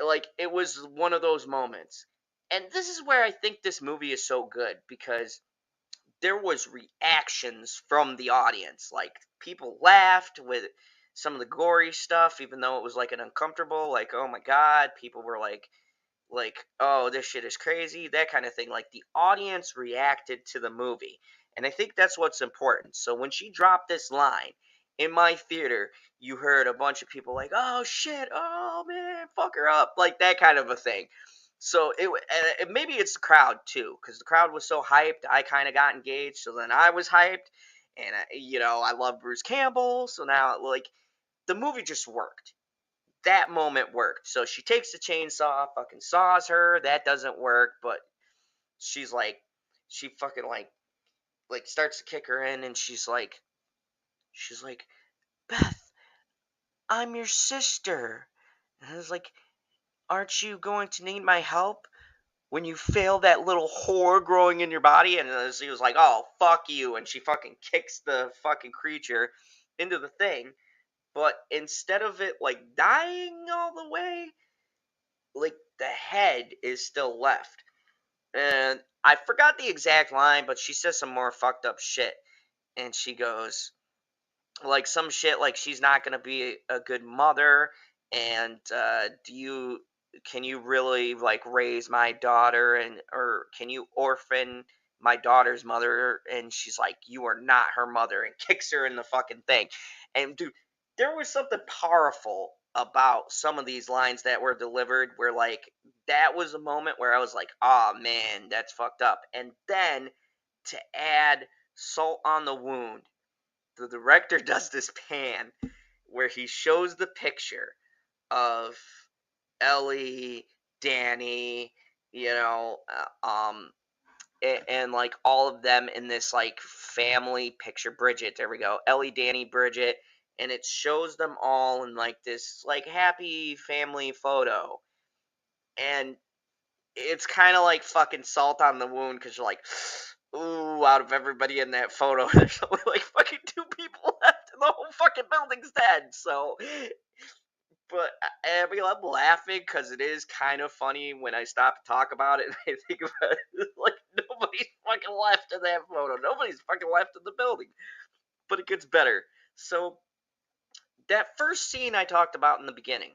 Like it was one of those moments. And this is where I think this movie is so good, because there was reactions from the audience. Like people laughed with some of the gory stuff, even though it was like an uncomfortable, like, "Oh my god." People were like, "Oh, this shit is crazy," that kind of thing. Like the audience reacted to the movie, and I think that's what's important. So when she dropped this line in my theater, you heard a bunch of people like, "Oh shit, oh man, fuck her up," like that kind of a thing. So maybe it's the crowd too, because the crowd was so hyped. I kind of got engaged, so then I was hyped, and I love Bruce Campbell, so now like the movie just worked. That moment worked. So she takes the chainsaw, fucking saws her. That doesn't work, but she's like, she fucking like starts to kick her in, and she's like, "Beth, I'm your sister." And I was like, "Aren't you going to need my help when you fail that little whore growing in your body?" And she was like, "Oh, fuck you." And she fucking kicks the fucking creature into the thing. But instead of it like dying all the way, like the head is still left. And I forgot the exact line, but she says some more fucked up shit. And she goes, like, some shit like she's not gonna be a good mother, and can you really like raise my daughter, and or can you orphan my daughter's mother? And she's like, "You are not her mother," and kicks her in the fucking thing. And dude, there was something powerful about some of these lines that were delivered, where like that was a moment where I was like, "Oh man, that's fucked up." And then to add salt on the wound, the director does this pan where he shows the picture of Ellie, Danny, you know, and like all of them in this like family picture. Bridget, there we go. Ellie, Danny, Bridget, and it shows them all in like this like happy family photo. And it's kind of like fucking salt on the wound, because you're like, ooh, out of everybody in that photo, there's only like fucking two people left, and the whole fucking building's dead. So, but I mean, I'm laughing because it is kind of funny when I stop to talk about it and I think about it. Like, nobody's fucking left in that photo. Nobody's fucking left in the building. But it gets better. So, that first scene I talked about in the beginning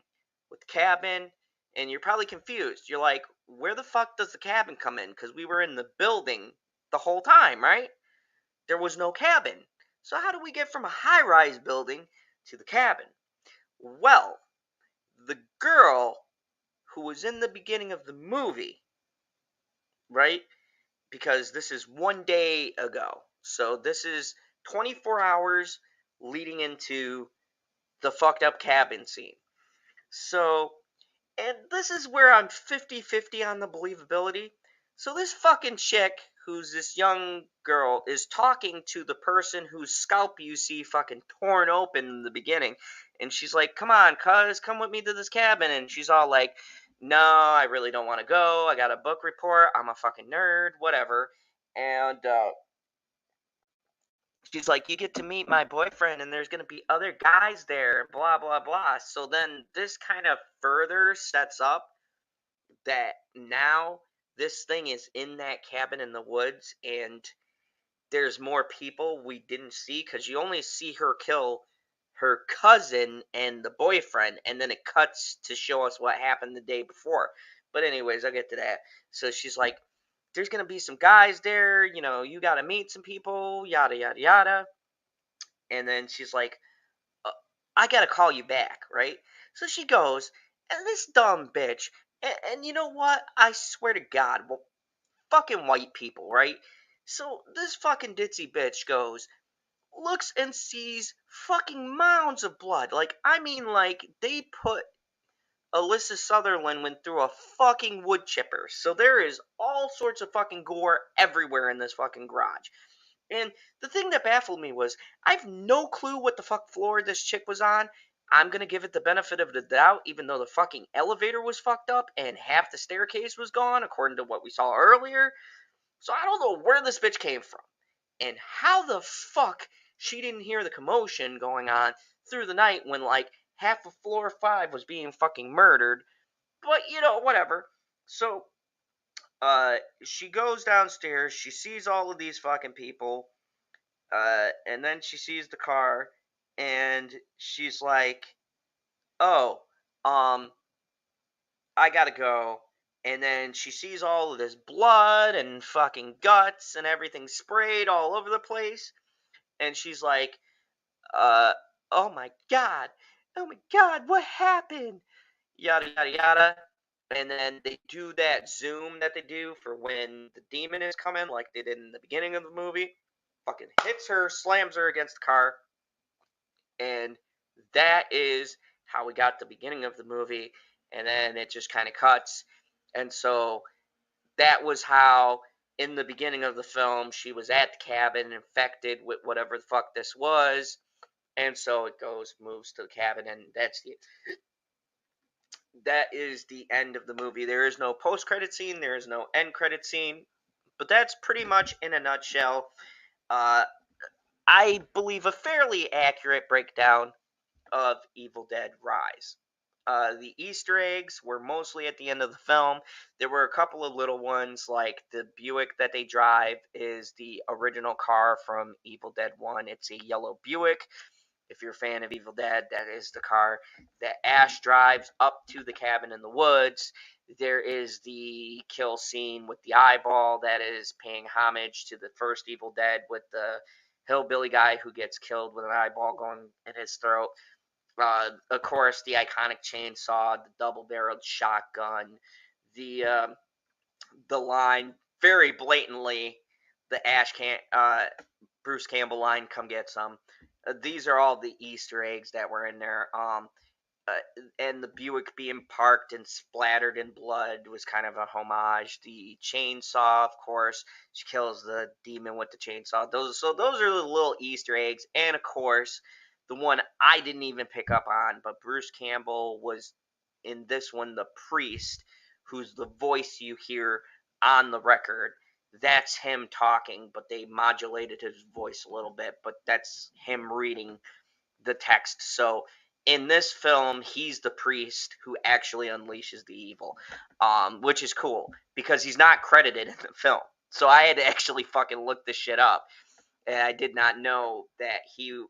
with the cabin, and you're probably confused. You're like, where the fuck does the cabin come in? Because we were in the building the whole time, right? There was no cabin. So how do we get from a high-rise building to the cabin? Well, the girl who was in the beginning of the movie, right? because this is 1 day ago. So this is 24 hours leading into the fucked up cabin scene. So, and this is where I'm 50-50 on the believability. So this fucking chick, who's this young girl, is talking to the person whose scalp you see fucking torn open in the beginning. And she's like, come on, cuz, come with me to this cabin. And she's all like, no, I really don't want to go. I got a book report. I'm a fucking nerd, whatever. And she's like, you get to meet my boyfriend, and there's going to be other guys there, blah, blah, blah. So then this kind of further sets up that now this thing is in that cabin in the woods, and there's more people we didn't see, because you only see her kill her cousin and the boyfriend, and then it cuts to show us what happened the day before. But anyways, I'll get to that. So she's like, there's going to be some guys there, you know, you got to meet some people, yada, yada, yada. And then she's like, I got to call you back, right? So she goes, and this dumb bitch, and you know what? I swear to God, well, fucking white people, right? So this fucking ditzy bitch goes, looks and sees fucking mounds of blood. Like, I mean, like, they put Alyssa Sutherland went through a fucking wood chipper. So there is all sorts of fucking gore everywhere in this fucking garage. And the thing that baffled me was, I have no clue what the fuck floor this chick was on. I'm gonna give it the benefit of the doubt, even though the fucking elevator was fucked up and half the staircase was gone, according to what we saw earlier. So I don't know where this bitch came from. And how the fuck she didn't hear the commotion going on through the night when, like, half of floor 5 was being fucking murdered. But, you know, whatever. So, she goes downstairs, she sees all of these fucking people, and then she sees the car, and she's like, oh, I gotta go. And then she sees all of this blood and fucking guts and everything sprayed all over the place. And she's like, uh, oh my god. Oh my god, what happened? Yada, yada, yada. And then they do that zoom that they do for when the demon is coming, like they did in the beginning of the movie. Fucking hits her, slams her against the car. And that is how we got the beginning of the movie. And then it just kind of cuts. And so that was how, in the beginning of the film, she was at the cabin infected with whatever the fuck this was. And so it moves to the cabin, and that is the end of the movie. There is no post-credit scene, there is no end credit scene, but that's pretty much, in a nutshell, I believe, a fairly accurate breakdown of Evil Dead Rise. The Easter eggs were mostly at the end of the film. There were a couple of little ones, like the Buick that they drive is the original car from Evil Dead 1. It's a yellow Buick. If you're a fan of Evil Dead, that is the car that Ash drives up to the cabin in the woods. There is the kill scene with the eyeball that is paying homage to the first Evil Dead, with the hillbilly guy who gets killed with an eyeball going in his throat. Of course, the iconic chainsaw, the double-barreled shotgun, the line very blatantly, the Bruce Campbell line, "Come get some." These are all the Easter eggs that were in there. And the Buick being parked and splattered in blood was kind of a homage. The chainsaw, of course, she kills the demon with the chainsaw. Those are the little Easter eggs. And of course, the one I didn't even pick up on, but Bruce Campbell was in this one the priest, who's the voice you hear on the record. That's him talking, but they modulated his voice a little bit, but that's him reading the text. So in this film, he's the priest who actually unleashes the evil, which is cool because he's not credited in the film. So I had to actually fucking look this shit up, and I did not know that he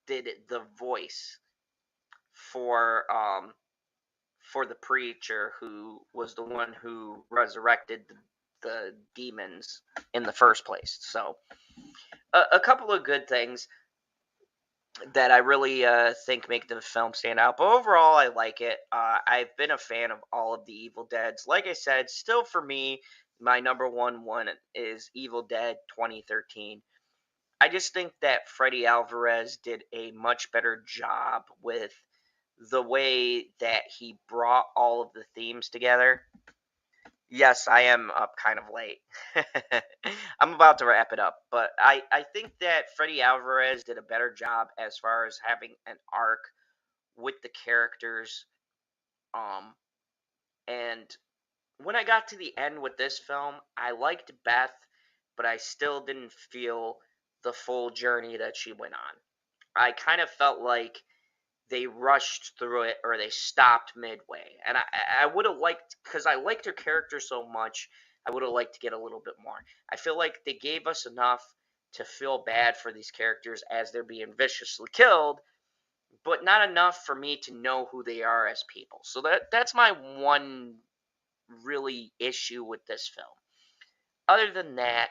did the voice for the preacher, who was the one who resurrected the demons in the first place. So a couple of good things. that I really think make the film stand out. But overall, I like it. I've been a fan of all of the Evil Deads. Like I said, still for me, my number one is Evil Dead 2013. I just think that Freddy Alvarez did a much better job with the way that he brought all of the themes together. Yes, I am up kind of late. I'm about to wrap it up, but I think that Freddy Alvarez did a better job as far as having an arc with the characters. Um, and when I got to the end with this film, I liked Beth, but I still didn't feel the full journey that she went on. I kind of felt like they rushed through it or they stopped midway. And I would have liked, because I liked her character so much, I would have liked to get a little bit more. I feel like they gave us enough to feel bad for these characters as they're being viciously killed, but not enough for me to know who they are as people. So that's my one really issue with this film. Other than that,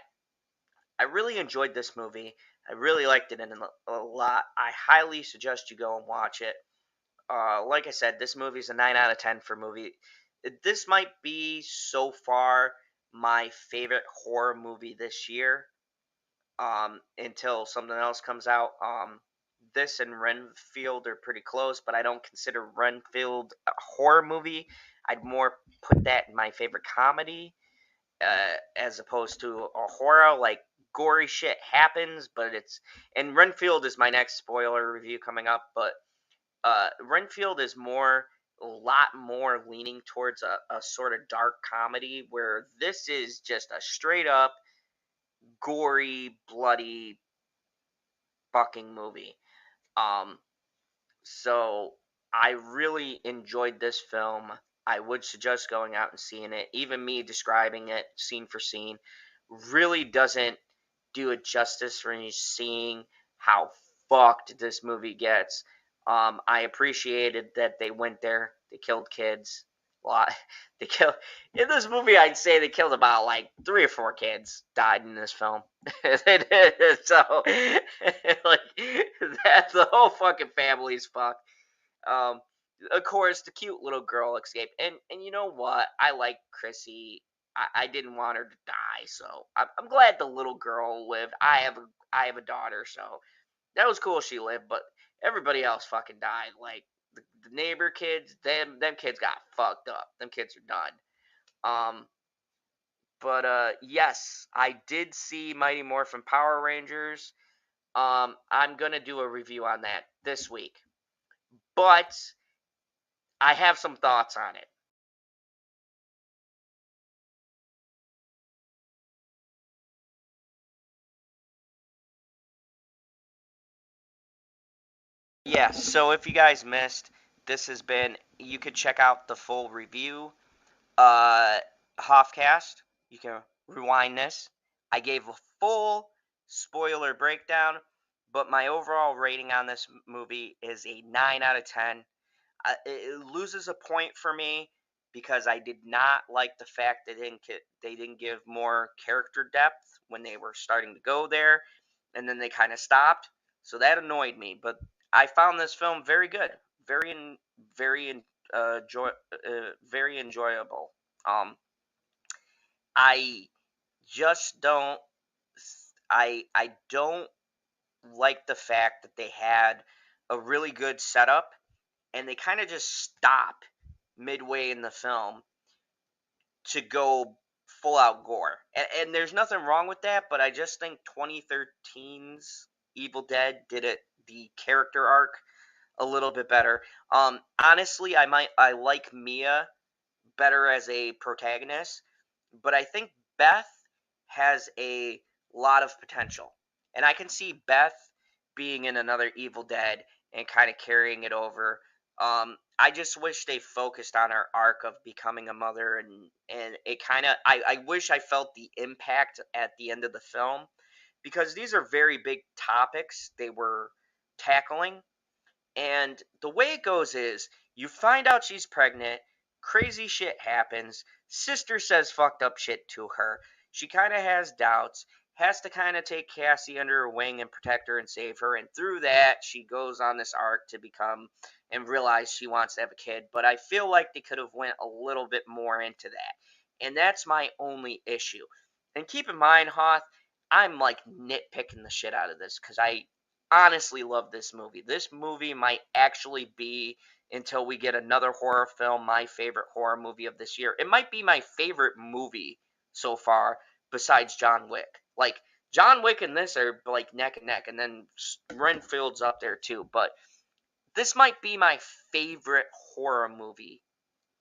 I really enjoyed this movie. I really liked it a lot. I highly suggest you go and watch it. Like I said, this movie is a 9 out of 10 for movie. This might be so far my favorite horror movie this year. Until something else comes out. This and Renfield are pretty close, but I don't consider Renfield a horror movie. I'd more put that in my favorite comedy, as opposed to a horror. Like, gory shit happens, but it's, and Renfield is my next spoiler review coming up, but Renfield is a lot more leaning towards a sort of dark comedy, where this is just a straight up gory, bloody fucking movie. Um, so I really enjoyed this film. I would suggest going out and seeing it. Even me describing it scene for scene really doesn't do it justice for you seeing how fucked this movie gets. I appreciated that they went there. They killed kids. A lot. They killed in this movie. I'd say they killed about like 3 or 4 kids died in this film. They did. So like that, the whole fucking family's fucked. Um, of course, the cute little girl escaped, and you know what? I like Chrissy. I didn't want her to die, so I'm glad the little girl lived. I have a daughter, so that was cool she lived. But everybody else fucking died. Like the neighbor kids, them kids got fucked up. Them kids are done. But yes, I did see Mighty Morphin Power Rangers. I'm gonna do a review on that this week, but I have some thoughts on it. Yeah, so if you guys missed, this has been, you could check out the full review, uh, Hoffcast. You can rewind this. I gave a full spoiler breakdown, but my overall rating on this movie is a 9 out of 10. It loses a point for me because I did not like the fact that they didn't give more character depth when they were starting to go there, and then they kind of stopped. So that annoyed me. But I found this film very good, very very enjoyable. I just don't. I don't like the fact that they had a really good setup and they kind of just stop midway in the film to go full out gore. And there's nothing wrong with that, but I just think 2013's Evil Dead did it the character arc a little bit better. Honestly, I like Mia better as a protagonist, but I think Beth has a lot of potential. And I can see Beth being in another Evil Dead and kind of carrying it over. I just wish they focused on her arc of becoming a mother, and it kind of I wish I felt the impact at the end of the film, because these are very big topics they were tackling. And the way it goes is you find out she's pregnant, crazy shit happens, sister says fucked up shit to her. She kind of has doubts, has to kind of take Cassie under her wing and protect her and save her. And through that, she goes on this arc to become and realize she wants to have a kid. But I feel like they could have went a little bit more into that. And that's my only issue. And keep in mind, Hoth, I'm like nitpicking the shit out of this because I honestly love this movie. This movie might actually be, until we get another horror film, my favorite horror movie of this year. It might be my favorite movie so far besides John Wick. Like, John Wick and this are like neck and neck, and then Renfield's up there too. But this might be my favorite horror movie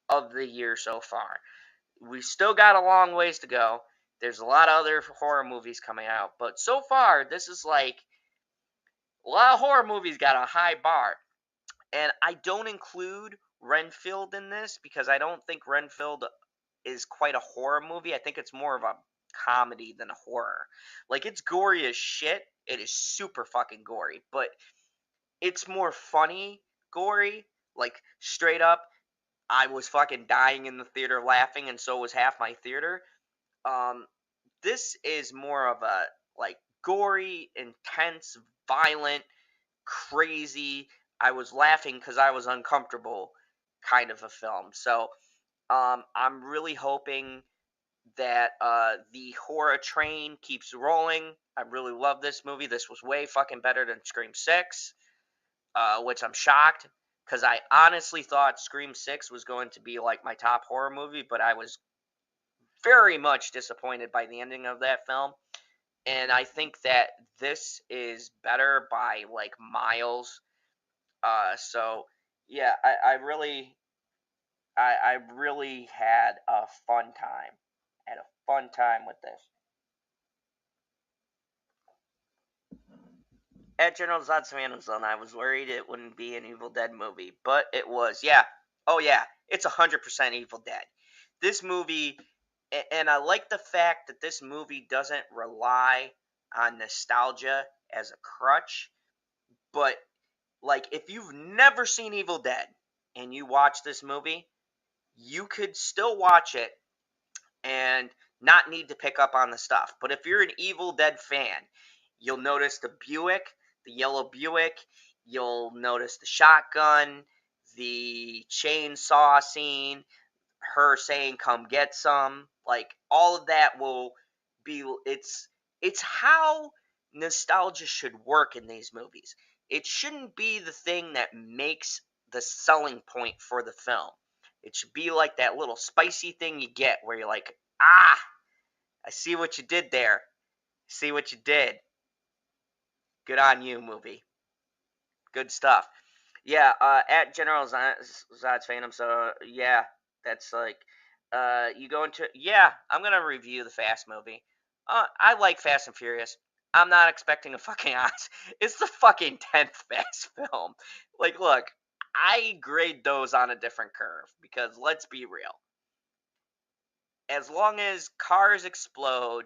of the year so far. We still got a long ways to go. There's a lot of other horror movies coming out, but so far, this is like, a lot of horror movies got a high bar. And I don't include Renfield in this because I don't think Renfield is quite a horror movie. I think it's more of a comedy than a horror. Like, it's gory as shit. It is super fucking gory, but it's more funny gory. Like, straight up, I was fucking dying in the theater laughing, and so was half my theater. This is more of a, like, gory, intense, violent, crazy, I was laughing because I was uncomfortable kind of a film. So I'm really hoping that the horror train keeps rolling. I really love this movie. This was way fucking better than Scream 6, which I'm shocked because I honestly thought Scream 6 was going to be like my top horror movie, but I was very much disappointed by the ending of that film. And I think that this is better by like miles. So yeah, I really had a fun time. Had a fun time with this. At General Zod's Phantom Zone, I was worried it wouldn't be an Evil Dead movie, but it was. Yeah. Oh yeah, it's 100% Evil Dead. This movie, and I like the fact that this movie doesn't rely on nostalgia as a crutch, but like, if you've never seen Evil Dead and you watch this movie, you could still watch it and not need to pick up on the stuff. But if you're an Evil Dead fan, you'll notice the Buick, the yellow Buick, you'll notice the shotgun, the chainsaw scene, her saying come get some, like, all of that will be, it's how nostalgia should work in these movies. It shouldn't be the thing that makes the selling point for the film. It should be like that little spicy thing you get where you're like, ah, I see what you did there. See what you did. Good on you, movie. Good stuff. Yeah, at General Zod's Phantom, so yeah, that's like, you go into, yeah, I'm gonna review the Fast movie. I like Fast and Furious. I'm not expecting a fucking odds. It's the fucking 10th Fast film. Like, look, I grade those on a different curve because let's be real. As long as cars explode,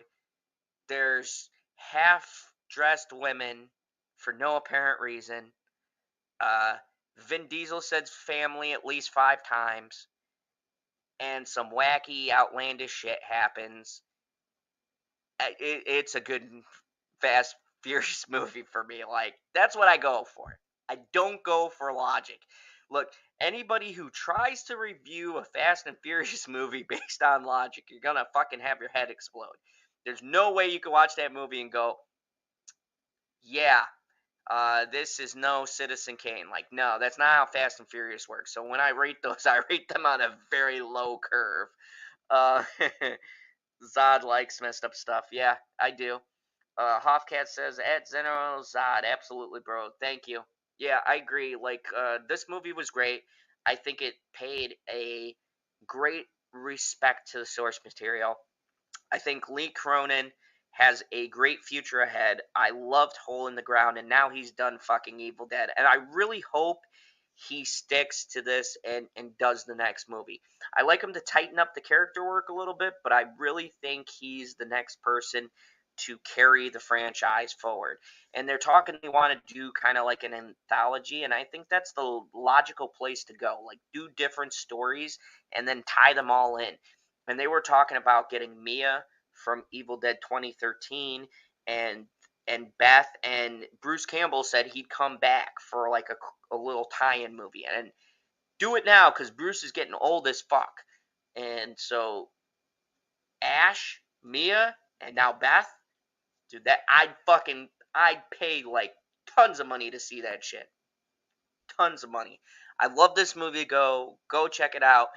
there's half-dressed women for no apparent reason. Vin Diesel says family at least 5 times, and some wacky, outlandish shit happens. It's a good Fast Furious movie for me. Like, that's what I go for. I don't go for logic. Look, anybody who tries to review a Fast and Furious movie based on logic, you're gonna fucking have your head explode. There's no way you can watch that movie and go, yeah, this is no Citizen Kane. Like, no, that's not how Fast and Furious works. So when I rate those, I rate them on a very low curve. Uh, Zod likes messed up stuff. Yeah, I do. Hoffcat says, at General Zod, absolutely, bro. Thank you. Yeah, I agree. Like, this movie was great. I think it paid a great respect to the source material. I think Lee Cronin has a great future ahead. I loved Hole in the Ground, and now he's done fucking Evil Dead. And I really hope he sticks to this and does the next movie. I like him to tighten up the character work a little bit, but I really think he's the next person to carry the franchise forward. And they're talking, they want to do kind of like an anthology, and I think that's the logical place to go. Like, do different stories and then tie them all in. And they were talking about getting Mia from Evil Dead 2013, and Beth and Bruce Campbell said he'd come back for like a little tie-in movie, and do it now because Bruce is getting old as fuck. And so Ash, Mia, and now Beth, dude, that I'd pay like tons of money to see that shit. Tons of money. I love this movie. Go check it out.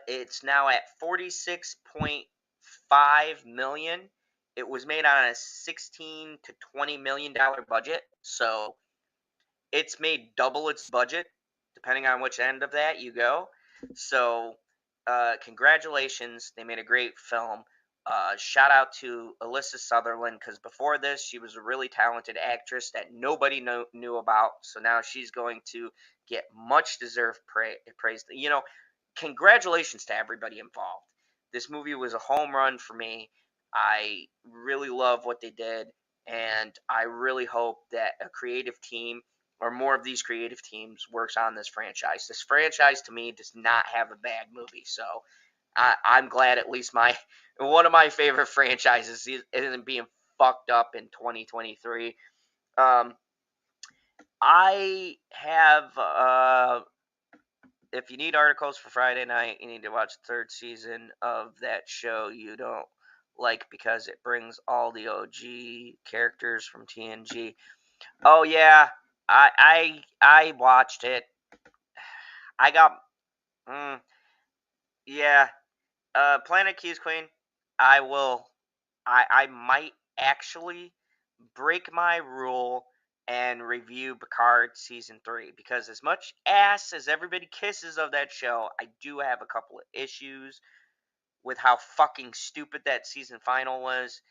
It's now at 46.5 million. It was made on a 16 to 20 million dollar budget, so it's made double its budget, depending on which end of that you go. So, congratulations, they made a great film. Shout out to Alyssa Sutherland, because before this, she was a really talented actress that nobody knew about. So now she's going to get much deserved praise. You know, congratulations to everybody involved. This movie was a home run for me. I really love what they did, and I really hope that a creative team or more of these creative teams works on this franchise. This franchise, to me, does not have a bad movie. So I'm glad at least one of my favorite franchises isn't being fucked up in 2023. I have, if you need articles for Friday night, you need to watch the third season of that show you don't like because it brings all the OG characters from TNG. Oh yeah, I watched it. I got yeah. Planet Keys Queen. I will. I might actually break my rule and review Picard season 3, because as much ass as everybody kisses of that show, I do have a couple of issues with how fucking stupid that season final was.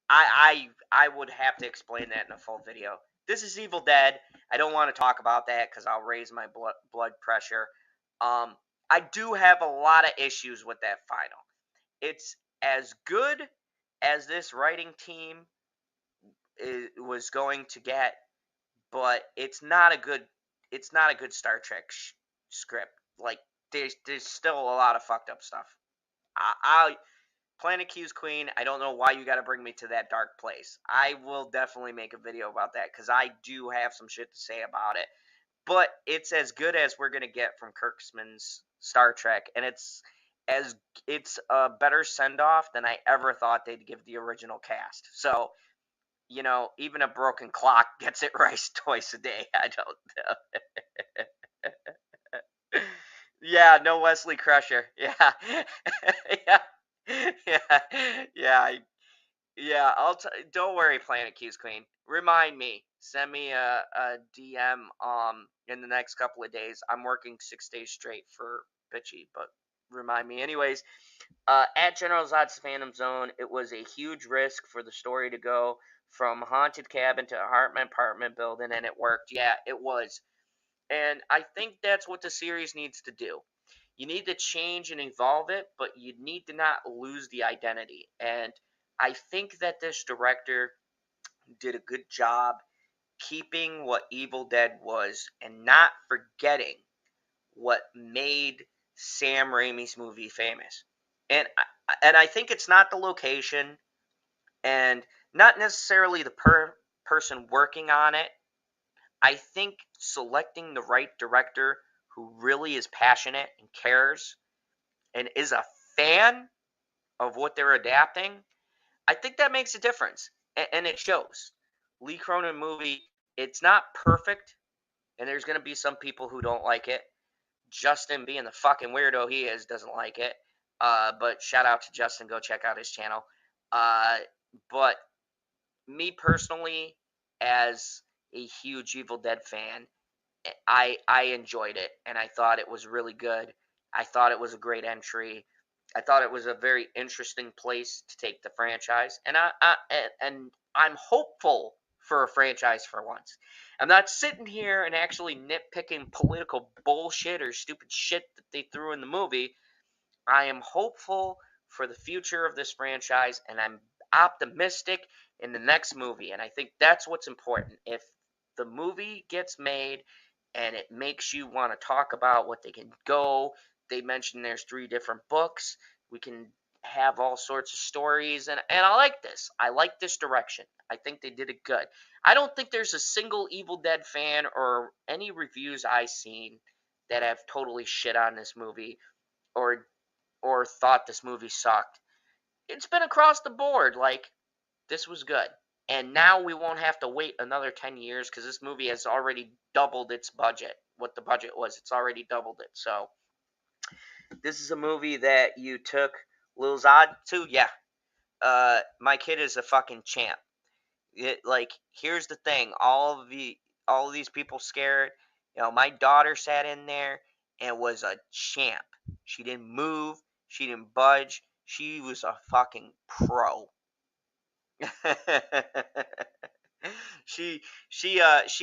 I would have to explain that in a full video. This is Evil Dead. I don't want to talk about that because I'll raise my blood pressure. I do have a lot of issues with that final. It's as good as this writing team was going to get, but it's not a good Star Trek script. Like there's still a lot of fucked up stuff. I Planet Q's Queen, I don't know why you got to bring me to that dark place. I will definitely make a video about that because I do have some shit to say about it. But it's as good as we're gonna get from Kirkman's Star Trek, and it's a better send off than I ever thought they'd give the original cast. So, you know, even a broken clock gets it right twice a day. I don't know. Yeah, no Wesley Crusher. Yeah, yeah, yeah, yeah. Yeah, don't worry, Planet Q's Queen. Remind me. Send me a DM in the next couple of days. I'm working 6 days straight for bitchy, but remind me. Anyways, at General Zod's Phantom Zone, it was a huge risk for the story to go from haunted cabin to apartment building, and it worked. Yeah, it was. And I think that's what the series needs to do. You need to change and evolve it, but you need to not lose the identity. And I think that this director did a good job keeping what Evil Dead was and not forgetting what made Sam Raimi's movie famous. And I think it's not the location and not necessarily the person working on it. I think selecting the right director who really is passionate and cares and is a fan of what they're adapting, I think that makes a difference, and it shows. Lee Cronin movie, it's not perfect, and there's gonna be some people who don't like it. Justin, being the fucking weirdo he is, doesn't like it. But shout out to Justin, go check out his channel. But me personally, as a huge Evil Dead fan, I enjoyed it, and I thought it was really good. I thought it was a great entry. I thought it was a very interesting place to take the franchise, and I'm hopeful for a franchise for once. I'm not sitting here and actually nitpicking political bullshit or stupid shit that they threw in the movie. I am hopeful for the future of this franchise, and I'm optimistic in the next movie, and I think that's what's important. If the movie gets made and it makes you want to talk about what they can go, they mentioned there's 3 different books. We can have all sorts of stories, and I like this. I like this direction. I think they did it good. I don't think there's a single Evil Dead fan or any reviews I've seen that have totally shit on this movie or thought this movie sucked. It's been across the board. Like, this was good. And now we won't have to wait another 10 years because this movie has already doubled its budget. What the budget was, it's already doubled it. So, this is a movie that you took Lil Zod to? Yeah. My kid is a fucking champ. Like, here's the thing. All of these people scared. My daughter sat in there and was a champ. She didn't move. She didn't budge. She was a fucking pro. she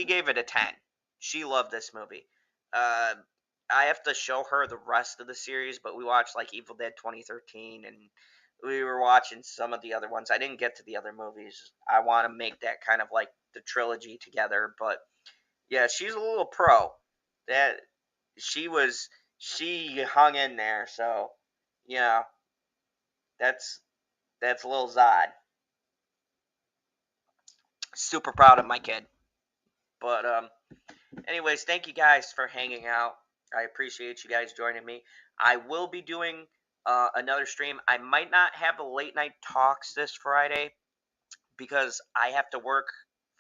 gave it a 10. She loved this movie. Uh, I have to show her the rest of the series, but we watched like Evil Dead 2013 and we were watching some of the other ones. I didn't get to the other movies. I want to make that kind of like the trilogy together, but yeah, she's a little pro. That she hung in there, so yeah, that's Lil Zod. Super proud of my kid. But anyways, thank you guys for hanging out. I appreciate you guys joining me. I will be doing another stream. I might not have the late night talks this Friday because I have to work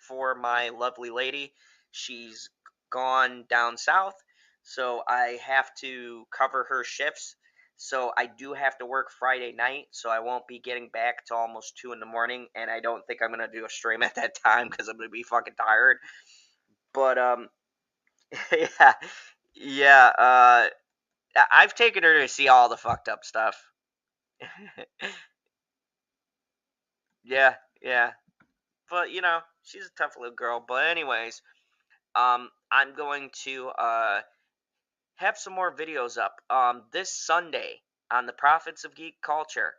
for my lovely lady. She's gone down south, so I have to cover her shifts. So I do have to work Friday night, so I won't be getting back till almost 2 in the morning, and I don't think I'm gonna do a stream at that time because I'm gonna be fucking tired. But yeah, yeah. I've taken her to see all the fucked up stuff. Yeah, yeah. But she's a tough little girl. But anyways, I'm going to have some more videos up. This Sunday on the Prophets of Geek Culture.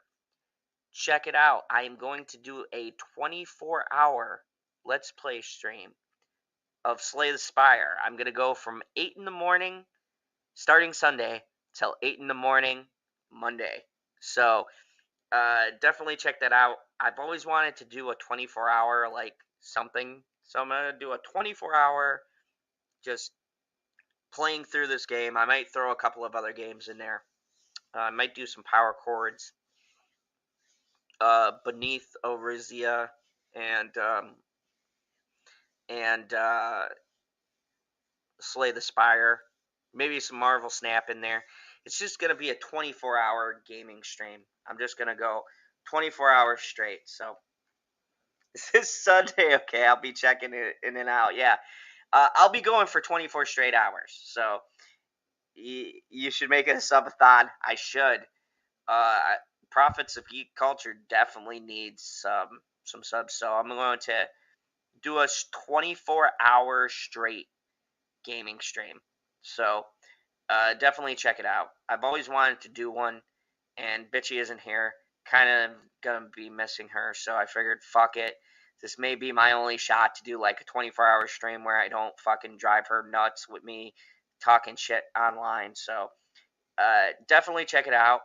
Check it out. I am going to do a 24-hour Let's Play stream of Slay the Spire. I'm going to go from 8 in the morning, starting Sunday, till 8 in the morning, Monday. So, definitely check that out. I've always wanted to do a 24-hour, like, something. So I'm going to do a 24-hour just playing through this game. I might throw a couple of other games in there. I might do some Power Chords, Beneath Orisia, and Slay the Spire. Maybe some Marvel Snap in there. It's just going to be a 24-hour gaming stream. I'm just going to go 24 hours straight. So, this Sunday, okay, I'll be checking it in and out. Yeah. I'll be going for 24 straight hours. So, you should make it a subathon. I should. Prophets of Geek Culture definitely needs some subs. So, I'm going to do a 24-hour straight gaming stream. So, definitely check it out. I've always wanted to do one, and Bitchy isn't here. Kind of gonna be missing her, so I figured, fuck it. This may be my only shot to do like a 24-hour stream where I don't fucking drive her nuts with me talking shit online. So, definitely check it out.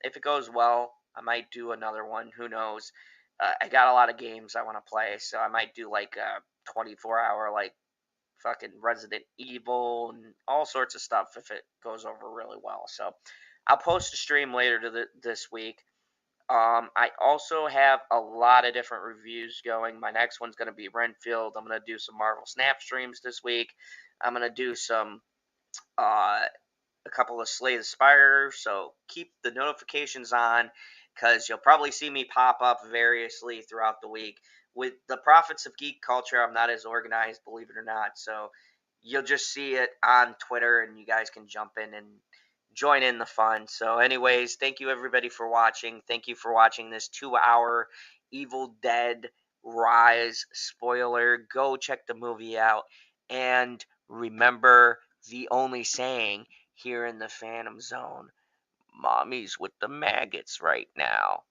If it goes well, I might do another one. Who knows? I got a lot of games I want to play, so I might do like a 24-hour like fucking Resident Evil and all sorts of stuff if it goes over really well. So I'll post a stream later this week. I also have a lot of different reviews going. My next one's going to be Renfield. I'm going to do some Marvel Snap streams this week. I'm going to do some a couple of Slay the Spire, so keep the notifications on because you'll probably see me pop up variously throughout the week. With the Prophets of Geek Culture, I'm not as organized, believe it or not, so you'll just see it on Twitter and you guys can jump in and join in the fun. So anyways, thank you everybody for watching. Thank you for watching this 2-hour Evil Dead Rise spoiler. Go check the movie out and remember the only saying here in the Phantom Zone: mommy's with the maggots right now.